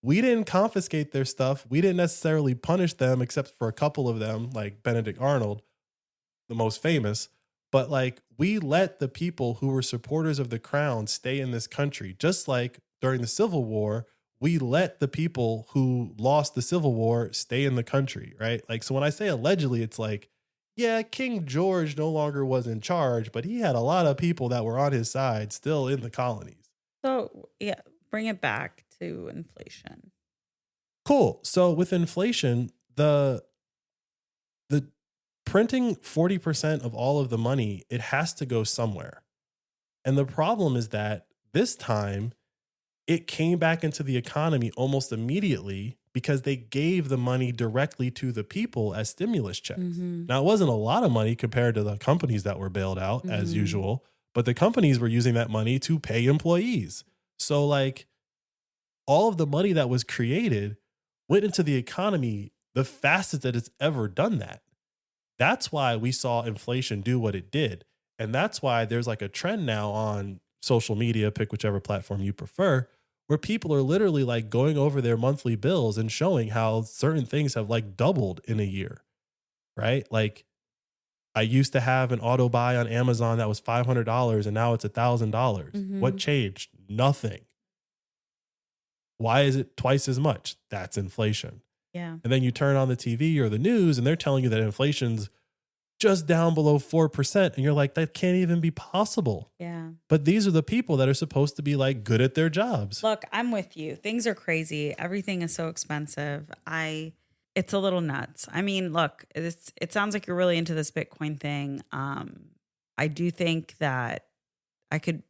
We didn't confiscate their stuff. We didn't necessarily punish them, except for a couple of them, like Benedict Arnold, the most famous. But like, we let the people who were supporters of the crown stay in this country. Just like during the Civil War, we let the people who lost the Civil War stay in the country, right? Like, so when I say allegedly, it's like, yeah, King George no longer was in charge, but he had a lot of people that were on his side still in the colonies. So, yeah, bring it back to inflation. Cool. So with inflation, the printing 40% of all of the money, it has to go somewhere. And the problem is that this time it came back into the economy almost immediately because they gave the money directly to the people as stimulus checks. Now, it wasn't a lot of money compared to the companies that were bailed out as usual, but the companies were using that money to pay employees. So like, all of the money that was created went into the economy the fastest that it's ever done that. That's why we saw inflation do what it did. And that's why there's like a trend now on social media, pick whichever platform you prefer, where people are literally like going over their monthly bills and showing how certain things have like doubled in a year, right? Like, I used to have an auto buy on Amazon that was $500 and now it's $1,000. What changed? Nothing. Why is it twice as much? That's inflation. Yeah. And then you turn on the TV or the news and they're telling you that inflation's just down below 4%. And you're like, that can't even be possible. Yeah. But these are the people that are supposed to be like good at their jobs. Look, I'm with you. Things are crazy. Everything is so expensive. It's a little nuts. I mean, look, it sounds like you're really into this Bitcoin thing. I do think that I could,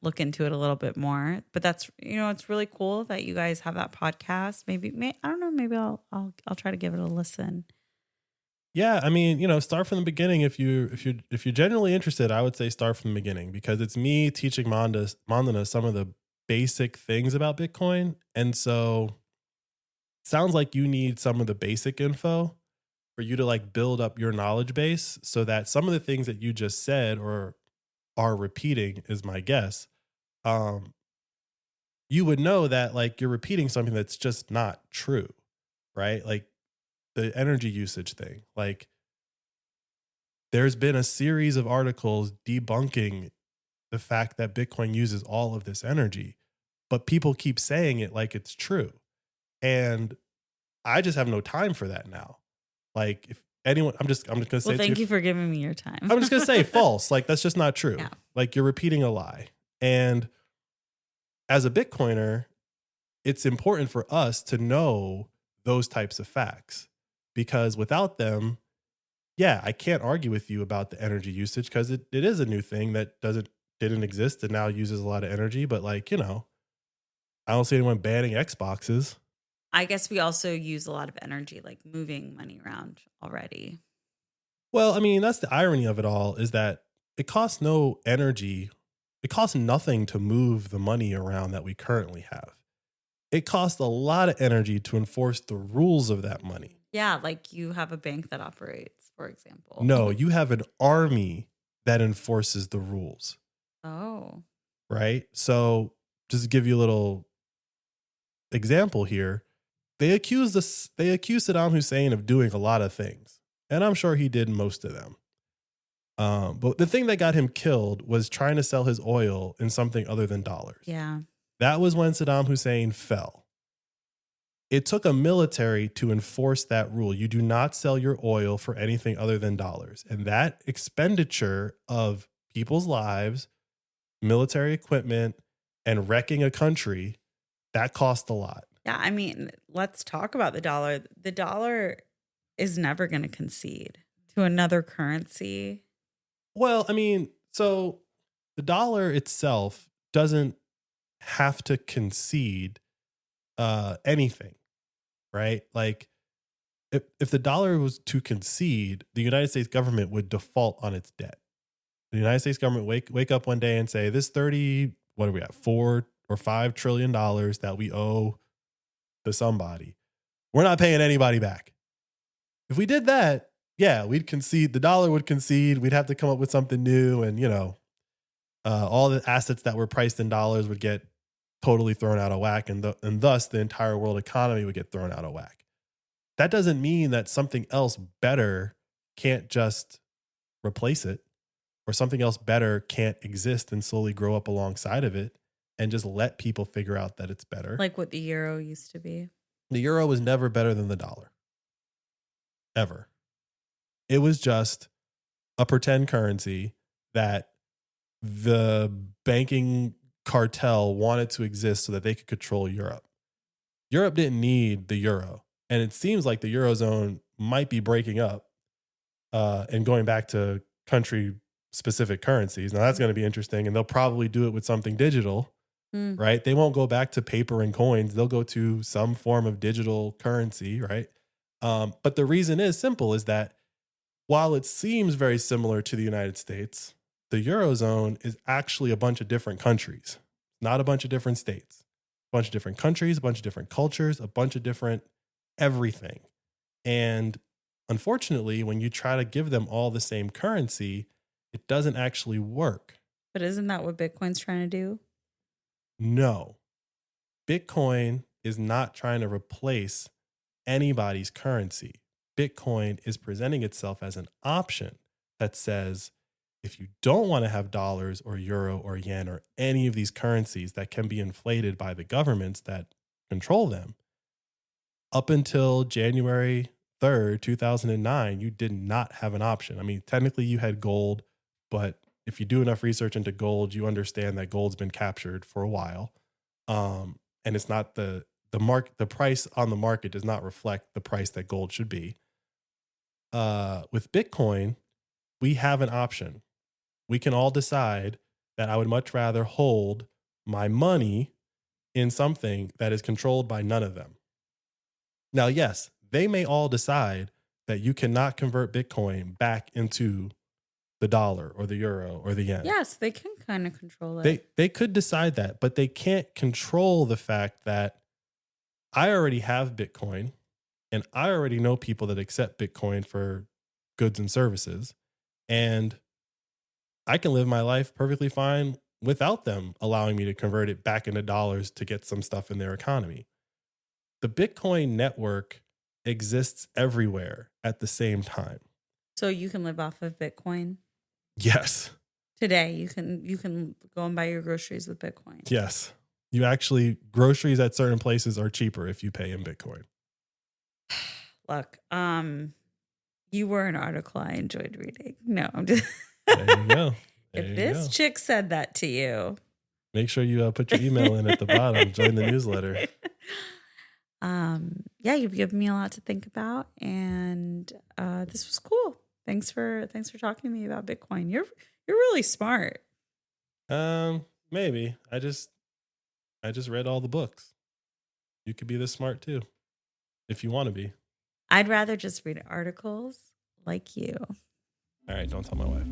look into it a little bit more, but that's, it's really cool that you guys have that podcast. Maybe I don't know. Maybe I'll try to give it a listen. Yeah. I mean, start from the beginning. If you're genuinely interested, I would say start from the beginning because it's me teaching Mandana some of the basic things about Bitcoin. And so it sounds like you need some of the basic info for you to like build up your knowledge base so that some of the things that you just said or are repeating is my guess. You would know that like you're repeating something that's just not true, right? Like the energy usage thing. Like there's been a series of articles debunking the fact that Bitcoin uses all of this energy, but people keep saying it like it's true. And I just have no time for that now. Like if anyone, I'm just going to say, thank you for giving me your time. I'm just going to say false. Like that's just not true. Yeah. Like you're repeating a lie. And as a Bitcoiner, it's important for us to know those types of facts because without them, yeah, I can't argue with you about the energy usage because it is a new thing that didn't exist and now uses a lot of energy. But like, I don't see anyone banning Xboxes. I guess we also use a lot of energy, like moving money around already. Well, I mean, that's the irony of it all is that it costs no energy. It costs nothing to move the money around that we currently have. It costs a lot of energy to enforce the rules of that money. Yeah, like you have a bank that operates, for example. No, you have an army that enforces the rules. Oh. Right? So just to give you a little example here, they accused Saddam Hussein of doing a lot of things. And I'm sure he did most of them. But the thing that got him killed was trying to sell his oil in something other than dollars. Yeah. That was when Saddam Hussein fell. It took a military to enforce that rule. You do not sell your oil for anything other than dollars. And that expenditure of people's lives, military equipment, and wrecking a country, that cost a lot. Yeah, I mean, let's talk about the dollar. The dollar is never going to concede to another currency. Well, I mean, so the dollar itself doesn't have to concede anything, right? Like if the dollar was to concede, the United States government would default on its debt. The United States government wake up one day and say, this 4 or $5 trillion that we owe to somebody. We're not paying anybody back. If we did that, yeah, we'd concede. The dollar would concede. We'd have to come up with something new. And, all the assets that were priced in dollars would get totally thrown out of whack. And thus the entire world economy would get thrown out of whack. That doesn't mean that something else better can't just replace it, or something else better can't exist and slowly grow up alongside of it and just let people figure out that it's better. Like what the euro used to be. The euro was never better than the dollar. Ever. It was just a pretend currency that the banking cartel wanted to exist so that they could control Europe. Europe didn't need the euro. And it seems like the Eurozone might be breaking up and going back to country specific currencies. Now that's going to be interesting. And they'll probably do it with something digital, right? They won't go back to paper and coins. They'll go to some form of digital currency, right? But the reason is simple, is that while it seems very similar to the United States, the Eurozone is actually a bunch of different countries, not a bunch of different states, a bunch of different countries, a bunch of different cultures, a bunch of different everything. And unfortunately, when you try to give them all the same currency, it doesn't actually work. But isn't that what Bitcoin's trying to do? No. Bitcoin is not trying to replace anybody's currency. Bitcoin is presenting itself as an option that says, if you don't want to have dollars or euro or yen or any of these currencies that can be inflated by the governments that control them, up until January 3rd, 2009, you did not have an option. I mean, technically you had gold, but if you do enough research into gold, you understand that gold's been captured for a while. And it's not the price on the market does not reflect the price that gold should be. With Bitcoin, we have an option. We can all decide that I would much rather hold my money in something that is controlled by none of them. Now, yes, they may all decide that you cannot convert Bitcoin back into the dollar or the euro or the yen. Yes, they can kind of control it. They could decide that, but they can't control the fact that I already have Bitcoin and I already know people that accept Bitcoin for goods and services. And I can live my life perfectly fine without them allowing me to convert it back into dollars to get some stuff in their economy. The Bitcoin network exists everywhere at the same time. So you can live off of Bitcoin? Yes. Today, you can go and buy your groceries with Bitcoin. Yes. You actually, groceries at certain places are cheaper if you pay in Bitcoin. Look, you were an article I enjoyed reading. No, I'm just... There you go. If this chick said that to you... Make sure you put your email in at the bottom. Join the newsletter. Yeah, you've given me a lot to think about, and this was cool. Thanks for talking to me about Bitcoin. You're really smart. Maybe. I just read all the books. You could be this smart too, if you want to be. I'd rather just read articles like you. All right, don't tell my wife.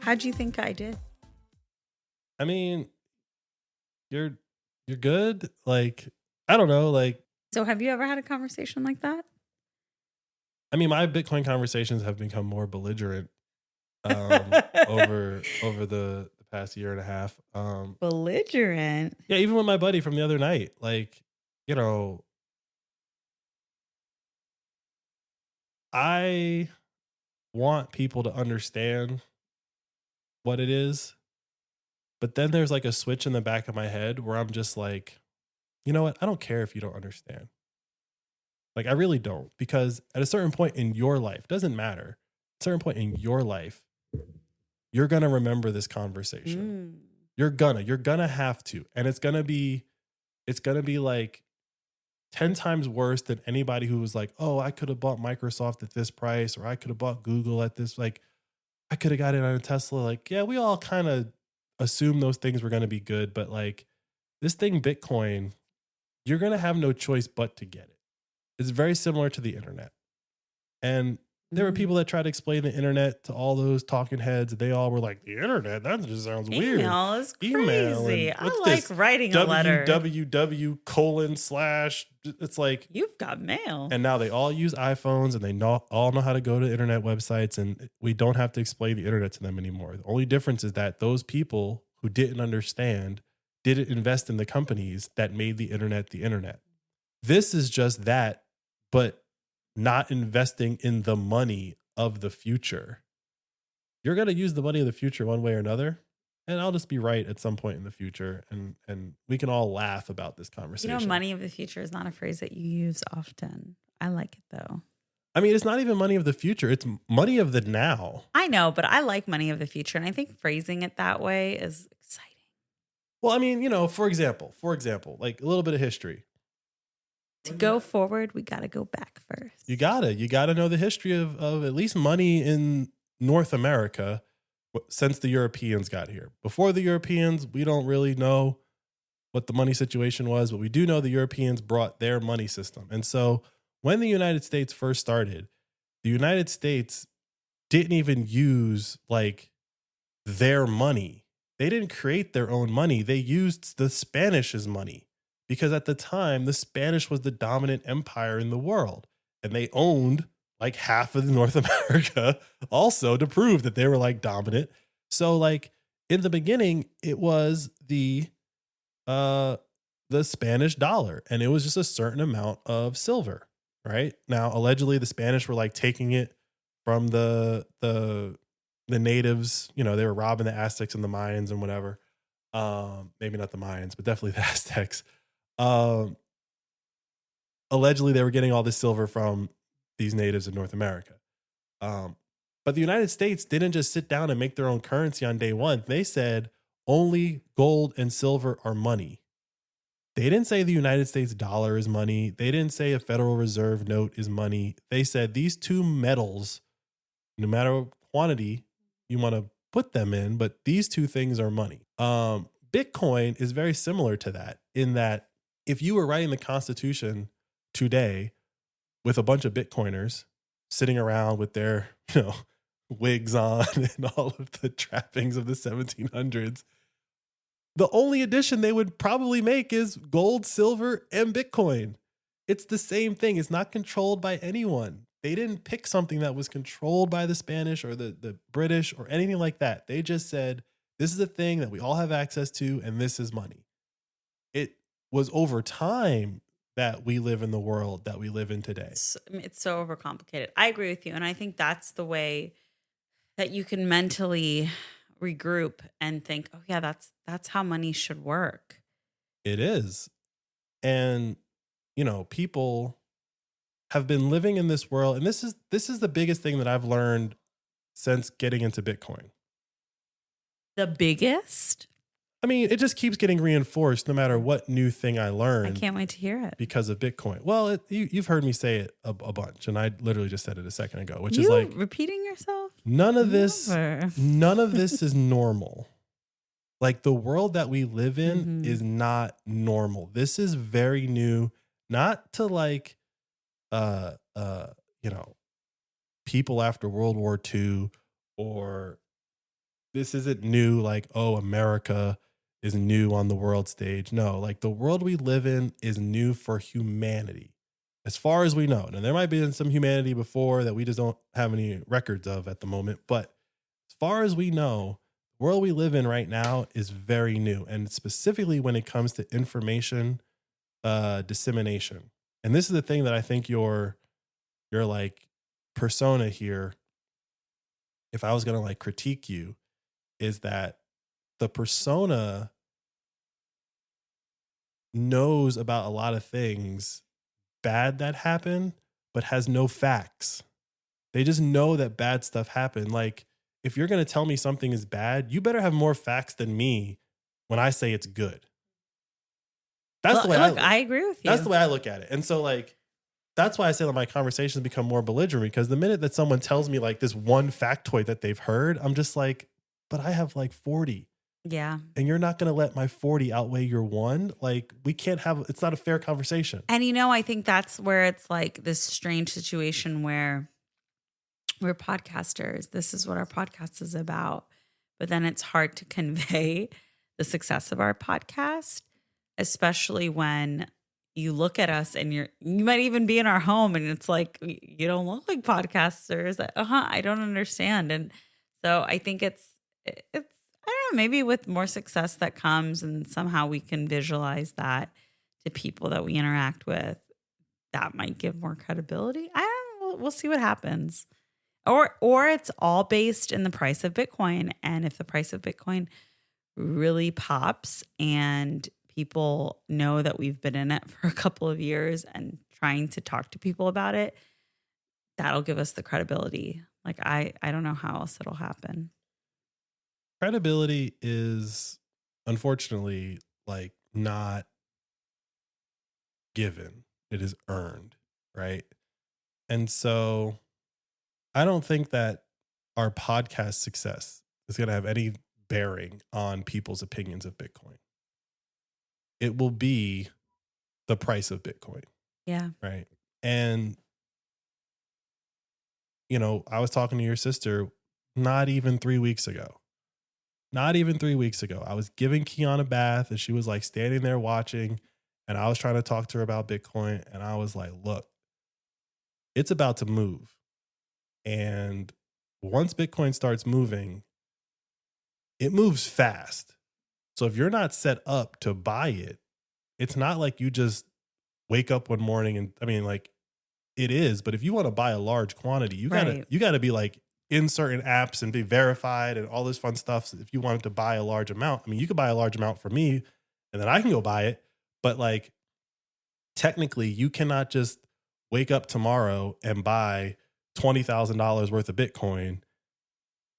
How'd you think I did? I mean, you're good. Like, I don't know. Like, so have you ever had a conversation like that? I mean, my Bitcoin conversations have become more belligerent over the past year and a half. Belligerent? Yeah, even with my buddy from the other night. Like, I want people to understand what it is. But then there's like a switch in the back of my head where I'm just like, you know what? I don't care if you don't understand. Like, I really don't. Because at a certain point in your life, doesn't matter. At a certain point in your life, you're going to remember this conversation. You're gonna have to. And it's going to be like 10 times worse than anybody who was like, oh, I could have bought Microsoft at this price, or I could have bought Google at this, like, I could have got it on a Tesla. Like, yeah, we all kind of assume those things were going to be good, but like this thing, Bitcoin, you're going to have no choice but to get it. It's very similar to the internet. And There were people that tried to explain the internet to all those talking heads. They all were like, the internet, that just sounds weird. Email is Email crazy. and what's I like this? writing a letter. www:/. It's like, You've got mail. and now they all use iPhones and they all know how to go to internet websites, and we don't have to explain the internet to them anymore. The only difference is that those people who didn't understand didn't invest in the companies that made the internet the internet. This is just that, but not investing in the money of the future. You're going to use the money of the future one way or another, and I'll just be right at some point in the future, and we can all laugh about this conversation. Money of the future is not a phrase that you use often. I like it though. I mean, it's not even money of the future. It's money of the now. I know, but I like money of the future, and I think phrasing it that way is exciting. Well, I mean, for example, like a little bit of history. To go forward, we got to go back first. You gotta know the history of at least money in North America since the Europeans got here. Before the Europeans, we don't really know what the money situation was, but we do know the Europeans brought their money system. And so when the United States first started, the United States didn't even use like their money. They didn't create their own money. They used the Spanish's money. Because at the time, the Spanish was the dominant empire in the world. And they owned like half of North America also to prove that they were like dominant. So like in the beginning, it was the Spanish dollar. And it was just a certain amount of silver, right? Now, allegedly, the Spanish were like taking it from the natives. They were robbing the Aztecs and the Mayans and whatever. Maybe not the Mayans, but definitely the Aztecs. Allegedly they were getting all this silver from these natives in North America. But the United States didn't just sit down and make their own currency on day one. They said only gold and silver are money. They didn't say the United States dollar is money. They didn't say a Federal Reserve note is money. They said these two metals, no matter what quantity you want to put them in, but these two things are money. Bitcoin is very similar to that in that if you were writing the Constitution today with a bunch of Bitcoiners sitting around with their, wigs on and all of the trappings of the 1700s, the only addition they would probably make is gold, silver, and Bitcoin. It's the same thing. It's not controlled by anyone. They didn't pick something that was controlled by the Spanish or the British or anything like that. They just said, this is a thing that we all have access to, and this is money. It was over time that we live in the world that we live in today. It's so overcomplicated. I agree with you. And I think that's the way that you can mentally regroup and think, oh yeah, that's how money should work. It is. And, people have been living in this world. And this is the biggest thing that I've learned since getting into Bitcoin. The biggest? I mean, it just keeps getting reinforced no matter what new thing I learn. I can't wait to hear it. Because of Bitcoin. Well, you've heard me say it a bunch, and I literally just said it a second ago, which is like repeating yourself. None of this is normal. Like the world that we live in is not normal. This is very new, not to like, people after World War II, or this isn't new. Like, oh, America is new on the world stage. No, like the world we live in is new for humanity, as far as we know. Now, there might be some humanity before that we just don't have any records of at the moment. But as far as we know, the world we live in right now is very new. And specifically when it comes to information dissemination. And this is the thing that I think your like persona here, if I was going to like critique you, is that the persona knows about a lot of things bad that happen, but has no facts. They just know that bad stuff happened. Like, if you're going to tell me something is bad, you better have more facts than me when I say it's good. That's the way I agree with you. That's the way I look at it. And so like, that's why I say that my conversations become more belligerent, because the minute that someone tells me like this one factoid that they've heard, I'm just like, but I have like 40. Yeah. And you're not going to let my 40 outweigh your one. Like, we can't have, it's not a fair conversation. And I think that's where it's like this strange situation where we're podcasters. This is what our podcast is about. But then it's hard to convey the success of our podcast, especially when you look at us and you might even be in our home and it's like, you don't look like podcasters. I don't understand. And so I think it's, I don't know, maybe with more success that comes and somehow we can visualize that to people that we interact with, that might give more credibility. I don't know. We'll see what happens. Or it's all based in the price of Bitcoin. And if the price of Bitcoin really pops and people know that we've been in it for a couple of years and trying to talk to people about it, that'll give us the credibility. Like, I don't know how else it'll happen. Credibility is unfortunately like not given. It is earned, right? And so I don't think that our podcast success is going to have any bearing on people's opinions of Bitcoin. It will be the price of Bitcoin. Yeah. Right. And, you know, I was talking to your sister not even 3 weeks ago. Not even 3 weeks ago. I was giving Kiana a bath and she was like standing there watching. And I was trying to talk to her about Bitcoin. And I was like, look, it's about to move. And once Bitcoin starts moving, it moves fast. So if you're not set up to buy it, it's not like you just wake up one morning and, I mean, like, it is, but if you want to buy a large quantity, you gotta be like in certain apps and be verified and all this fun stuff. So if you wanted to buy a large amount, I mean, you could buy a large amount for me and then I can go buy it. But like, technically you cannot just wake up tomorrow and buy $20,000 worth of Bitcoin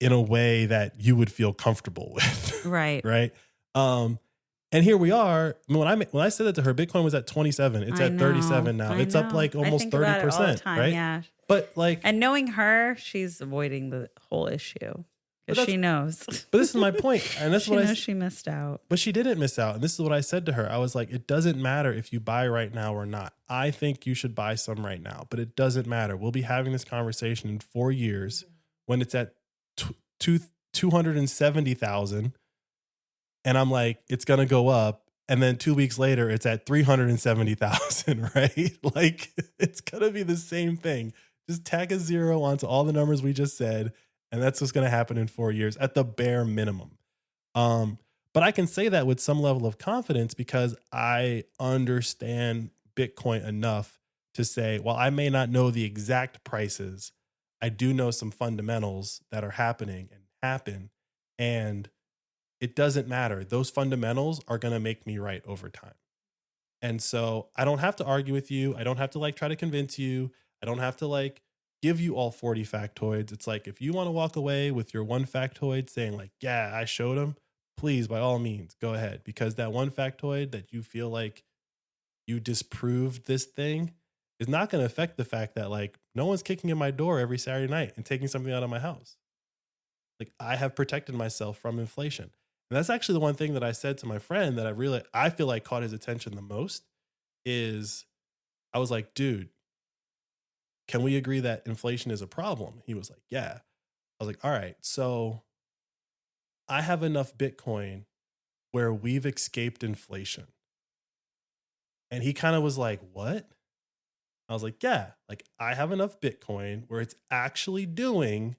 in a way that you would feel comfortable with. Right. Right. And here we are. When I said that to her, Bitcoin was at 27. It's at 37 now. It's up like almost 30%. Right. Yeah. But like, and knowing her, she's avoiding the whole issue because she knows. But this is my point. And that's what she missed out. But she didn't miss out. And this is what I said to her. I was like, it doesn't matter if you buy right now or not. I think you should buy some right now, but it doesn't matter. We'll be having this conversation in 4 years when it's at 270,000. And I'm like, it's going to go up. And then 2 weeks later, it's at 370,000, right? Like, it's going to be the same thing. Just tack a zero onto all the numbers we just said. And that's what's going to happen in 4 years at the bare minimum. But I can say that with some level of confidence because I understand Bitcoin enough to say, while I may not know the exact prices, I do know some fundamentals that are happening and happen. And it doesn't matter. Those fundamentals are going to make me right over time. And so I don't have to argue with you. I don't have to like try to convince you. I don't have to like give you all 40 factoids. It's like, if you want to walk away with your one factoid saying like, yeah, I showed him, please, by all means, go ahead. Because that one factoid that you feel like you disproved this thing is not going to affect the fact that like no one's kicking in my door every Saturday night and taking something out of my house. Like, I have protected myself from inflation. And that's actually the one thing that I said to my friend that I feel like caught his attention the most is I was like, dude, can we agree that inflation is a problem? He was like, yeah. I was like, all right, so I have enough Bitcoin where we've escaped inflation. And he kind of was like, what? I was like, yeah, like I have enough Bitcoin where it's actually doing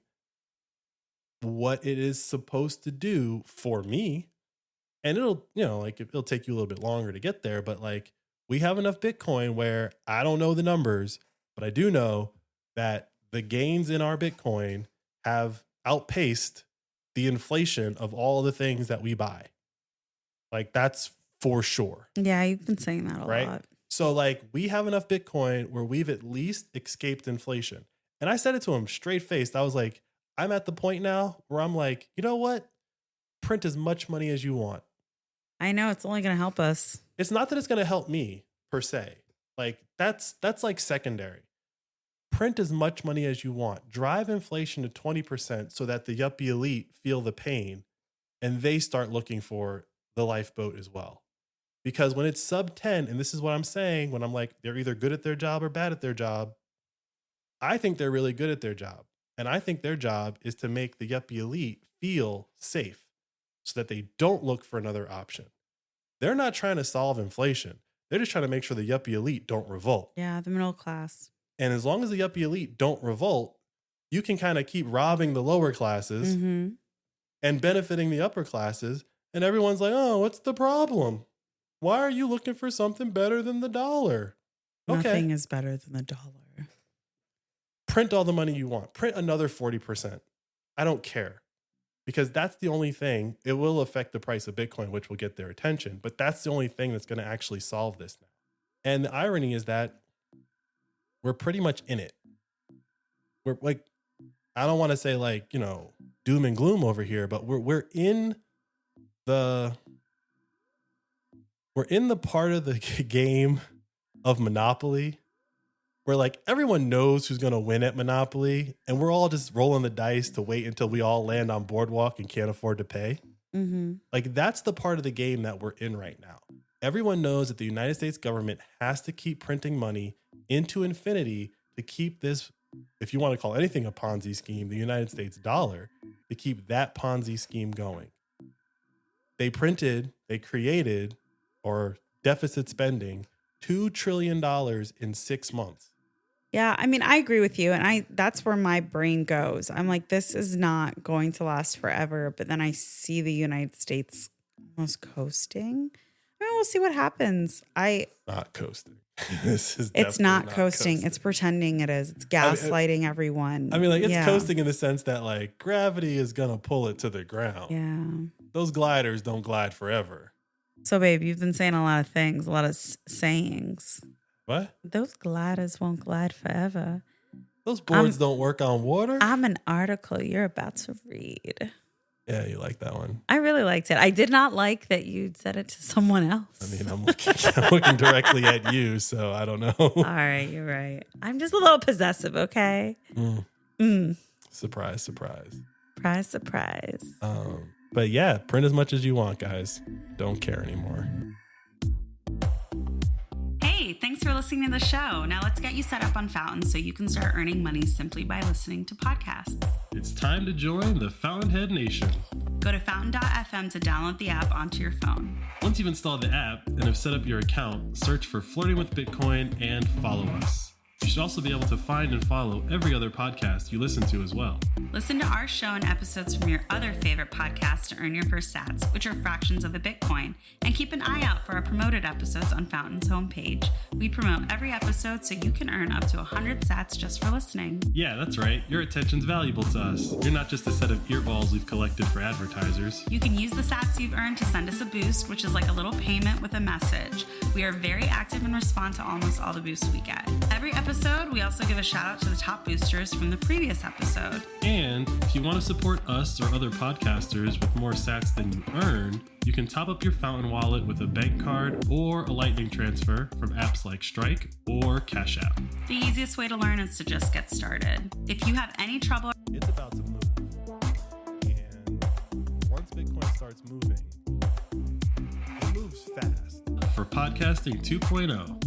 what it is supposed to do for me. And it'll, you know, like it'll take you a little bit longer to get there, but like we have enough Bitcoin where I don't know the numbers, but I do know that the gains in our Bitcoin have outpaced the inflation of all the things that we buy. Like, that's for sure. Yeah, you've been saying that a lot. So like we have enough Bitcoin where we've at least escaped inflation. And I said it to him straight faced. I was like, I'm at the point now where I'm like, you know what? Print as much money as you want. I know, it's only going to help us. It's not that it's going to help me per se. Like that's like secondary. Print as much money as you want. Drive inflation to 20% so that the yuppie elite feel the pain and they start looking for the lifeboat as well. Because when it's sub 10, and this is what I'm saying, when I'm like, they're either good at their job or bad at their job, I think they're really good at their job. And I think their job is to make the yuppie elite feel safe so that they don't look for another option. They're not trying to solve inflation. They're just trying to make sure the yuppie elite don't revolt. Yeah, the middle class. And as long as the yuppie elite don't revolt, you can kind of keep robbing the lower classes and benefiting the upper classes. And everyone's like, oh, what's the problem? Why are you looking for something better than the dollar? Nothing is better than the dollar. Print all the money you want. Print another 40%. I don't care. Because that's the only thing. It will affect the price of Bitcoin, which will get their attention. But that's the only thing that's going to actually solve this now. And the irony is that we're pretty much in it. We're like, I don't want to say like, you know, doom and gloom over here, but we're in the part of the game of Monopoly where like everyone knows who's going to win at Monopoly, and we're all just rolling the dice to wait until we all land on Boardwalk and can't afford to pay. Like that's the part of the game that we're in right now. Everyone knows that the United States government has to keep printing money into infinity to keep this, if you want to call anything a Ponzi scheme, the United States dollar, to keep that Ponzi scheme going. They created, or deficit spending, $2 trillion in 6 months. Yeah, I mean, I agree with you. And that's where my brain goes. I'm like, this is not going to last forever. But then I see the United States almost coasting. I mean, we'll see what happens. Not coasting. It's not coasting. It's pretending it is. It's gaslighting everyone. I mean, like, it's coasting in the sense that, like, gravity is going to pull it to the ground. Yeah. Those gliders don't glide forever. So, babe, you've been saying a lot of things, a lot of sayings. What? Those gliders won't glide forever. Those boards don't work on water? I'm an article you're about to read. Yeah, you like that one. I really liked it. I did not like that you said it to someone else. I mean, I'm looking directly at you, so I don't know. All right, you're right. I'm just a little possessive, okay? Surprise, surprise. Surprise, surprise. But yeah, print as much as you want, guys. Don't care anymore. Hey, thanks for listening to the show. Now let's get you set up on Fountain so you can start earning money simply by listening to podcasts. It's time to join the Fountainhead Nation. Go to fountain.fm to download the app onto your phone. Once you've installed the app and have set up your account, search for Flirting with Bitcoin and follow us. You should also be able to find and follow every other podcast you listen to as well. Listen to our show and episodes from your other favorite podcasts to earn your first sats, which are fractions of a Bitcoin. And keep an eye out for our promoted episodes on Fountain's homepage. We promote every episode so you can earn up to 100 sats just for listening. Yeah, that's right. Your attention's valuable to us. You're not just a set of earballs we've collected for advertisers. You can use the sats you've earned to send us a boost, which is like a little payment with a message. We are very active and respond to almost all the boosts we get. Every episode, we also give a shout out to the top boosters from the previous episode. And if you want to support us or other podcasters with more sats than you earn, you can top up your Fountain wallet with a bank card or a lightning transfer from apps like Strike or Cash App. The easiest way to learn is to just get started. If you have any trouble, It's about to move. And once Bitcoin starts moving, it moves fast. For Podcasting 2.0,